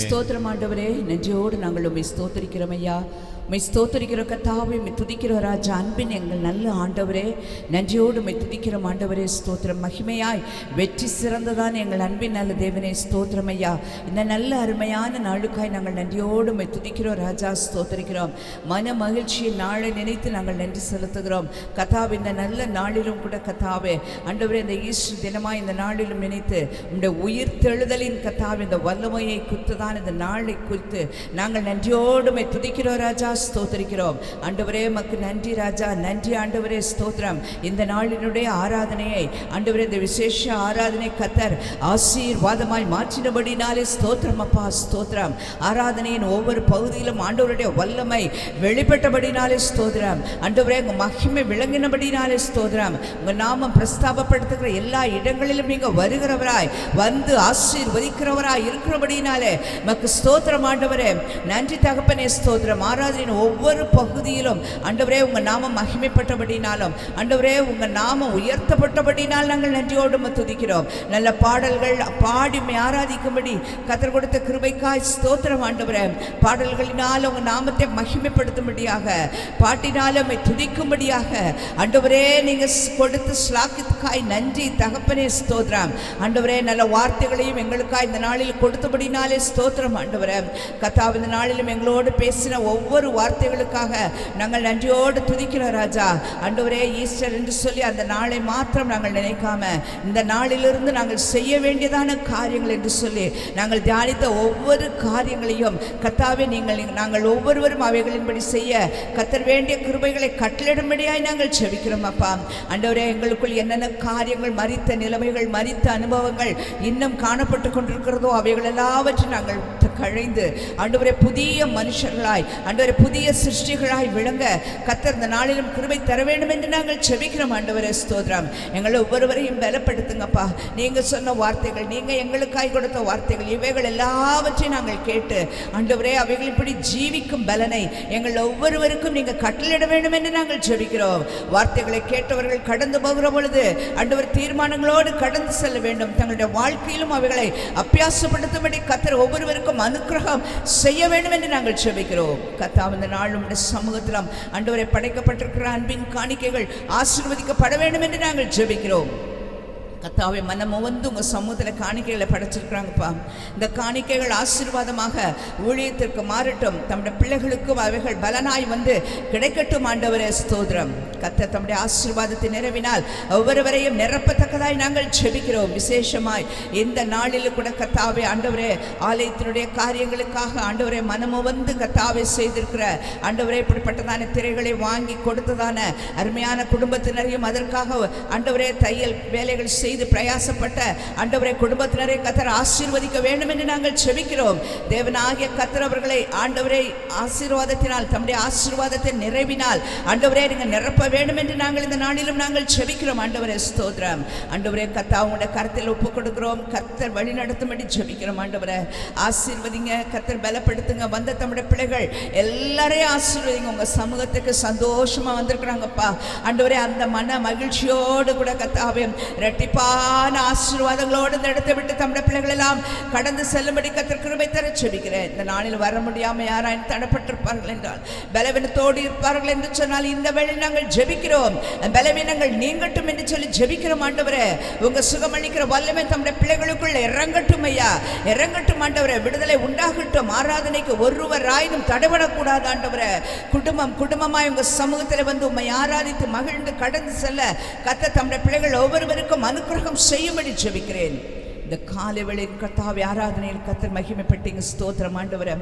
ஸ்தோத்திரம் ஆண்டவரே, நெஞ்சோடு நாங்கள் உம்மை ஸ்தோத்திரிக்கிறோம் ஐயா. உம்மை ஸ்தோத்திரிக்கிற கர்த்தாவே, உம்மை துதிக்கிற ராஜா, அன்பின் எங்கள் நல்ல ஆண்டவரே, நன்றியோடு உம்மை துதிக்கிறோம் ஆண்டவரே. ஸ்தோத்திரம். மகிமையாய் வெற்றி சிறந்ததான் எங்கள் அன்பின் நல்ல தேவனே. ஸ்தோத்திரம் ஐயா. இந்த நல்ல அருமையான நாளுக்காய் நாங்கள் நன்றியோடு உம்மை துதிக்கிறோம் ராஜா. ஸ்தோத்திரிக்கிறோம். மன மகிழ்ச்சியின் நாளை நினைத்து நாங்கள் நன்றி செலுத்துகிறோம் கர்த்தாவே. இந்த நல்ல நாளிலும் கூட கர்த்தாவே ஆண்டவரே, இந்த ஈஸ்டர் தினமாய் இந்த நாளிலும் நினைத்து உம்முடைய உயிர் தெழுதலின் கர்த்தாவே இந்த வல்லமையை கொடுத்ததான இந்த நாளை குறித்து நாங்கள் நன்றியோடுமை துதிக்கிறோம் ராஜா, ஸ்தோத்திரிக்கிறோம் ஆண்டவரே. மக்கு நன்றி ராஜா, நன்றி ஆண்டவரே, ஸ்தோத்திரம். இந்த நாளினுடைய ஆராதனையை ஆண்டவரே, இந்த விசேஷ ஆராதனை கர்த்தர் ஆசீர்வாதமாய் மாற்றினபடினாலே ஸ்தோத்திரம் அப்பா, ஸ்தோத்திரம். ஆராதனையின் ஒவ்வொரு பகுதியிலும் ஆண்டவருடைய வல்லமை வெளிப்பட்டபடினாலே ஸ்தோத்திரம் ஆண்டவரே. உங்க மகிமை விளங்கினபடினாலே ஸ்தோத்திரம். உங்க நாமம் பிரஸ்தாபப்படுத்துகிற எல்லா இடங்களிலும் நீங்க வருகிறவராய் வந்து ஆசீர்வதிக்கிறவராய் இருக்கிறபடினாலே மக்கு ஸ்தோத்திரம் ஆண்டவரே. நன்றி தகப்பனே, ஸ்தோத்திரம். ஆராதனையின் ஒவ்வொரு பகுதியிலும் ஆண்டவரே உங்க நாமம் மகிமைப்பட்டபடினாலும் ஆண்டவரே உங்க நாமம் உயர்த்தப்பட்டபடினால் நாங்கள் நன்றியோடு துதிக்கிறோம். நல்ல பாடல்கள் பாடி ஆராதிக்கும்படி கர்த்தர் கொடுத்த கிருபைக்காய் ஸ்தோத்திரம் ஆண்டவரே. பாடல்களினால் உங்க நாமத்தை மகிமைப்படுத்தும்படியாக, பாட்டினாலும் துதிக்கும்படியாக ஆண்டவரே நீங்க கொடுத்த ஸ்லாக்கிற்காய் நன்றி தகப்பனே, ஸ்தோத்திரம் ஆண்டவரே. நல்ல வார்த்தைகளையும் எங்களுக்காய் இந்த நாளில் கொடுத்தபடினாலே ஸ்தோத்திரம் ஆண்டவரே. கர்த்தாவே, இந்த நாளிலும் எங்களோடு பேசின ஒவ்வொரு வார்த்தைகளுக்காக நாங்கள் நன்றியோடு துதிக்கிறோம் ராஜா ஆண்டவரே. ஈஸ்டர் என்று சொல்லி அந்த நாளை மாத்திரம் நாங்கள் நினைக்காம இந்த நாளிலிருந்து நாங்கள் செய்ய வேண்டியதான காரியங்கள் என்று சொல்லி நாங்கள் தியானித்த ஒவ்வொரு காரியங்களையும் கர்த்தாவே நாங்கள் ஒவ்வொருவரும் அவைகளின்படி செய்ய கர்த்தர் வேண்டிய கிருபைகளை கட்டளிடும்படியாய் நாங்கள் செபிக்கிறோம் அப்பா ஆண்டவரே. எங்களுக்குள் என்னென்ன காரியங்கள், மரித்த நிலைமைகள், மரித்த அனுபவங்கள் இன்னும் காணப்பட்டு கொண்டிருக்கிறதோ அவைகள் எல்லாவற்றையும் நாங்கள் கழிந்து ஆண்டவரே புதிய மனுஷர்களாய் ஆண்டவரே புதிய சிருஷ்டிகளாய் விளங்க கர்த்தர் இந்த நாளிலும் கிருபை தர வேண்டும் என்று நாங்கள் செபிக்கிறோம் ஆண்டவரே, ஸ்தோத்திரம். எங்களை ஒவ்வொருவரையும் பலப்படுத்துங்கப்பா. நீங்க சொன்ன வார்த்தைகள், நீங்க எங்களுக்காய் கொடுத்த வார்த்தைகள், இவைகள் எல்லாவற்றையும் நாங்கள் கேட்டு ஆண்டவரே அவைகள் இப்படி ஜீவிக்கும் பலனை எங்கள் ஒவ்வொருவருக்கும் நீங்க கட்டளையிட வேண்டும் என்று நாங்கள் செபிக்கிறோம். வார்த்தைகளை கேட்டவர்கள் கடந்து போகிற பொழுது ஆண்டவர் தீர்மானங்களோடு கடந்து செல்ல வேண்டும். தங்களுடைய வாழ்க்கையிலும் அவைகளை அபியாசப்படுத்தும்படி கர்த்தர் ஒவ்வொருவருக்கும் அனுக்கிரகம் செய்ய வேண்டும் என்று நாங்கள் செபிக்கிறோம். கர்த்தாவே, இந்த நாளும் சமூகத்திலும் ஆண்டவரை படைக்கப்பட்டிருக்கிற அன்பின் காணிக்கைகள் ஆசீர்வதிக்கப்பட வேண்டும் என்று நாங்கள் ஜெபிக்கிறோம். கர்த்தாவே, மனம் வந்து உங்கள் சமூகத்தில் காணிக்கைகளை படைச்சிருக்கிறாங்கப்பா. இந்த காணிக்கைகள் ஆசீர்வாதமாக ஊழியத்திற்கு மாறட்டும், தம்முடைய பிள்ளைகளுக்கும் அவைகள் பலனாய் வந்து கிடைக்கட்டும் ஆண்டவரே, ஸ்தோத்திரம். கர்த்தர் தம்முடைய ஆசீர்வாதத்தை நிறைவினால் ஒவ்வொருவரையும் நிரப்பத்தக்கதாய் நாங்கள் செபிக்கிறோம். விசேஷமாய் இந்த நாளில் கூட கர்த்தாவே ஆண்டவரே ஆலயத்தினுடைய காரியங்களுக்காக ஆண்டவரே மனமு வந்து கர்த்தாவே செய்திருக்கிற ஆண்டவரே இப்படிப்பட்டதான திரைகளை வாங்கி கொடுத்ததான அருமையான குடும்பத்தினரையும் அதற்காக ஆண்டவரே தையல் வேலைகள் செய்து பிரயாசப்பட்ட ஆண்டவரே குடும்பத்தினரை கர்த்தர் ஆசீர்வதிக்க வேண்டும் என்று நாங்கள் செபிக்கிறோம். தேவனாகிய கர்த்தர் அவர்களை ஆண்டவரே ஆசீர்வாதத்தினால், தம்முடைய ஆசீர்வாதத்தின் நிறைவினால் ஆண்டவரே நீங்க நிரப்ப வேண்டும் என்று நாங்கள் இந்த நாளிலும் நாங்கள் செபிக்கிறோம் ஆண்டவரே, ஸ்தோத்திரம். ஆண்டவரே கர்த்தா, உங்களுடைய கருத்தில் ஒப்பு கொடுக்கிறோம். கர்த்தர் வழி நடத்தும்படி செபிக்கிறோம் ஆண்டவரே. ஆசீர்வதிங்க, கர்த்தர் பலப்படுத்துங்க. வந்த தம்முடைய பிள்ளைகள் எல்லாரையும் ஆசீர்வதிங்க. உங்க சமூகத்துக்கு சந்தோஷமா வந்திருக்கிறாங்கப்பா ஆண்டவரே. அந்த மன மகிழ்ச்சியோடு கூட கர்த்தாவே ரெட்டிப்பான ஆசீர்வாதங்களோடு இந்த இடத்தை விட்டு தம்முடைய பிள்ளைகள் எல்லாம் கடந்து செல்லும்படி கர்த்தர் கிருபை தர செபிக்கிறேன். இந்த நாளில் வர முடியாம யாராயும் தடப்பட்டிருப்பார்கள் என்றால், பலவீனத்தோடு இருப்பார்கள் என்று சொன்னால் இந்த வேளை நாங்கள் ஜெபிக்கிறோம். பலவீனங்கள் நீங்கட்டும் என்று சொல்லி ஜெபிக்கிறோம் ஆண்டவரே. உங்க சுகமளிக்கிற வல்லமை தம்முடைய பிள்ளைகளுக்குள்ள இறங்கட்டும் ஐயா, இறங்கட்டும் ஆண்டவரே. விடுதலை உண்டாகட்டும். ஆராதனைக்கு ஒருவராயினும் தடைபடக்கூடாது ஆண்டவரே. குடும்பமாய் உங்க சமூகத்தில் வந்து உம்மை ஆராதித்து மகிழ்ந்து கடந்து செல்ல கர்த்தர் தம்முடைய பிள்ளைகள் ஒவ்வொருவருக்கும் அனுக்கிரகம் செய்யும்படி ஜெபிக்கிறேன். இந்த காலை வேளையில் கர்த்தாவே ஆராதனையில் கர்த்தர் மகிமைப்பட்டீங்க, ஸ்தோத்திரம் ஆண்டவரே.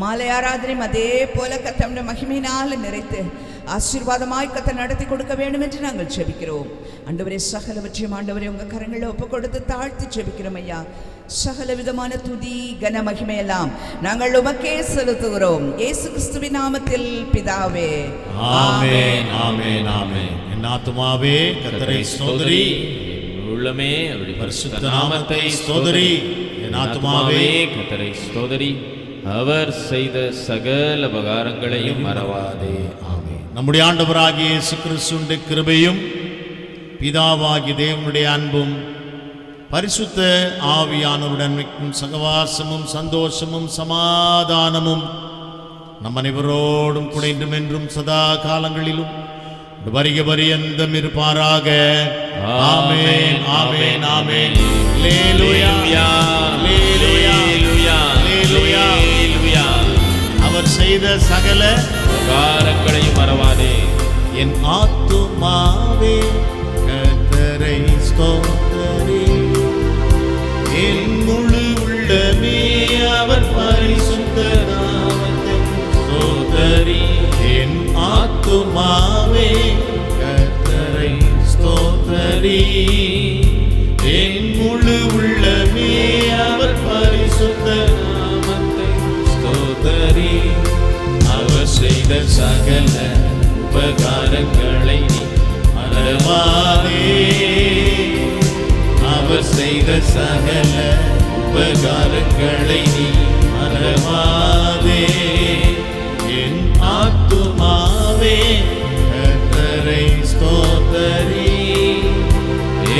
மாலை ஆராதனையும் அதே போல கர்த்தருடைய மகிமையினால் நிறைத்து ஆசீர்வாதமாய் கர்த்தர் நடத்தி கொடுக்க வேண்டும் என்று நாங்கள் ஜெபிக்கிறோம் ஆண்டவரே. சகலவற்றையும் ஆண்டவரே உங்க கரங்களை ஒப்பு கொடுத்து தாழ்த்தி ஜெபிக்கிறோம் ஐயா. சகல விதமான துதி கன மகிமையெல்லாம் நாங்கள் உமக்கே செலுத்துகிறோம், இயேசு கிறிஸ்துவின் நாமத்தில் பிதாவே, ஆமென், ஆமென், ஆமென். என் ஆத்துமாவே கர்த்தரை ஸ்தோத்திரி, உள்ளமே அவருடைய பரிசுத்த நாமத்தை ஸ்தோத்திரி. என் ஆத்துமாவே கர்த்தரை ஸ்தோத்திரி, அவர் செய்த சகல உபகாரங்களையும் மறவாதே. ஆமென். நம்முடைய ஆண்டவராகிய இயேசு கிறிஸ்துவின் கிருபையும் பிதாவாகிய தேவனுடைய அன்பும் பரிசுத்த ஆவியானவருடன் மிக்கும் சகவாசமும் சந்தோஷமும் சமாதானமும் நம் அனைவரோடும் கூட இன்றும் என்றும் சதா காலங்களிலும் வருக பரியந்தம் இருப்பாராக. ஆமென், ஆமென், ஆமென். அல்லேலூயா, அல்லேலூயா, அல்லேலூயா, அல்லேலூயா. அவர் செய்த சகல உபகாரங்களையும் மறவாதே. என் ஆத்துமாவே கர்த்தரை ஸ்தோத்திரி, என் முழு உள்ளமே அவர் செய்த சகல உபகாரங்களை நீ மறவாதே. அவர் செய்த சகல உபகாரங்களை நீ மறவாதே. என் ஆத்துமாவே கர்த்தரை ஸ்தோத்தரி,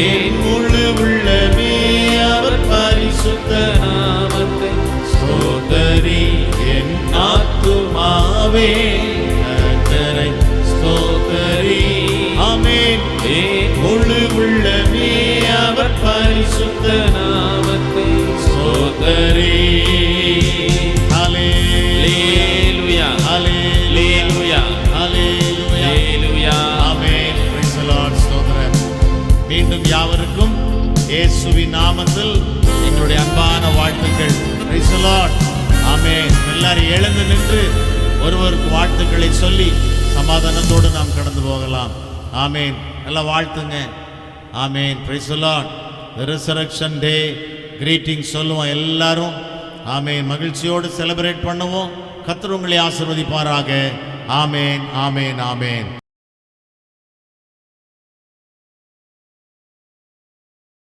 என் முழு உள்ளமே அவர் பரிசுத்த நாமத்தை ஸ்தோத்தரி. என் ஆத்துமாவே கர்த்தரை ஸ்தோத்தரி. ஆமென். என் முழு உள்ளமே அவர் பரிசுத்த நாமத்தை ஸ்தோத்தரி. ஹல்லேலூயா, ஹல்லேலூயா, ஹல்லேலூயா. ஆமென். Praise the Lord. ஸ்தோத்திரம். மீண்டும் யாவருக்கும் இயேசுவின் நாமத்தில் எங்களுடைய அன்பான வாழ்த்துக்கள். Praise the Lord. ஆமென். எல்லாரும் எழுந்து நின்று ஒருவருக்கு வாழ்த்துக்களை சொல்லி சமாதானத்தோடு நாம் கடந்து போகலாம். ஆமென். எல்லாம் வாழ்த்துங்க. ஆமென். Praise the Lord. The resurrection day greeting சொல்லுவோம் எல்லாரும். ஆமென். மகிழ்ச்சியோடு செலிப்ரேட் பண்ணுவோம். கர்த்தர் உங்களை ஆசீர்வதிப்பாராக. ஆமென், ஆமென், ஆமென்.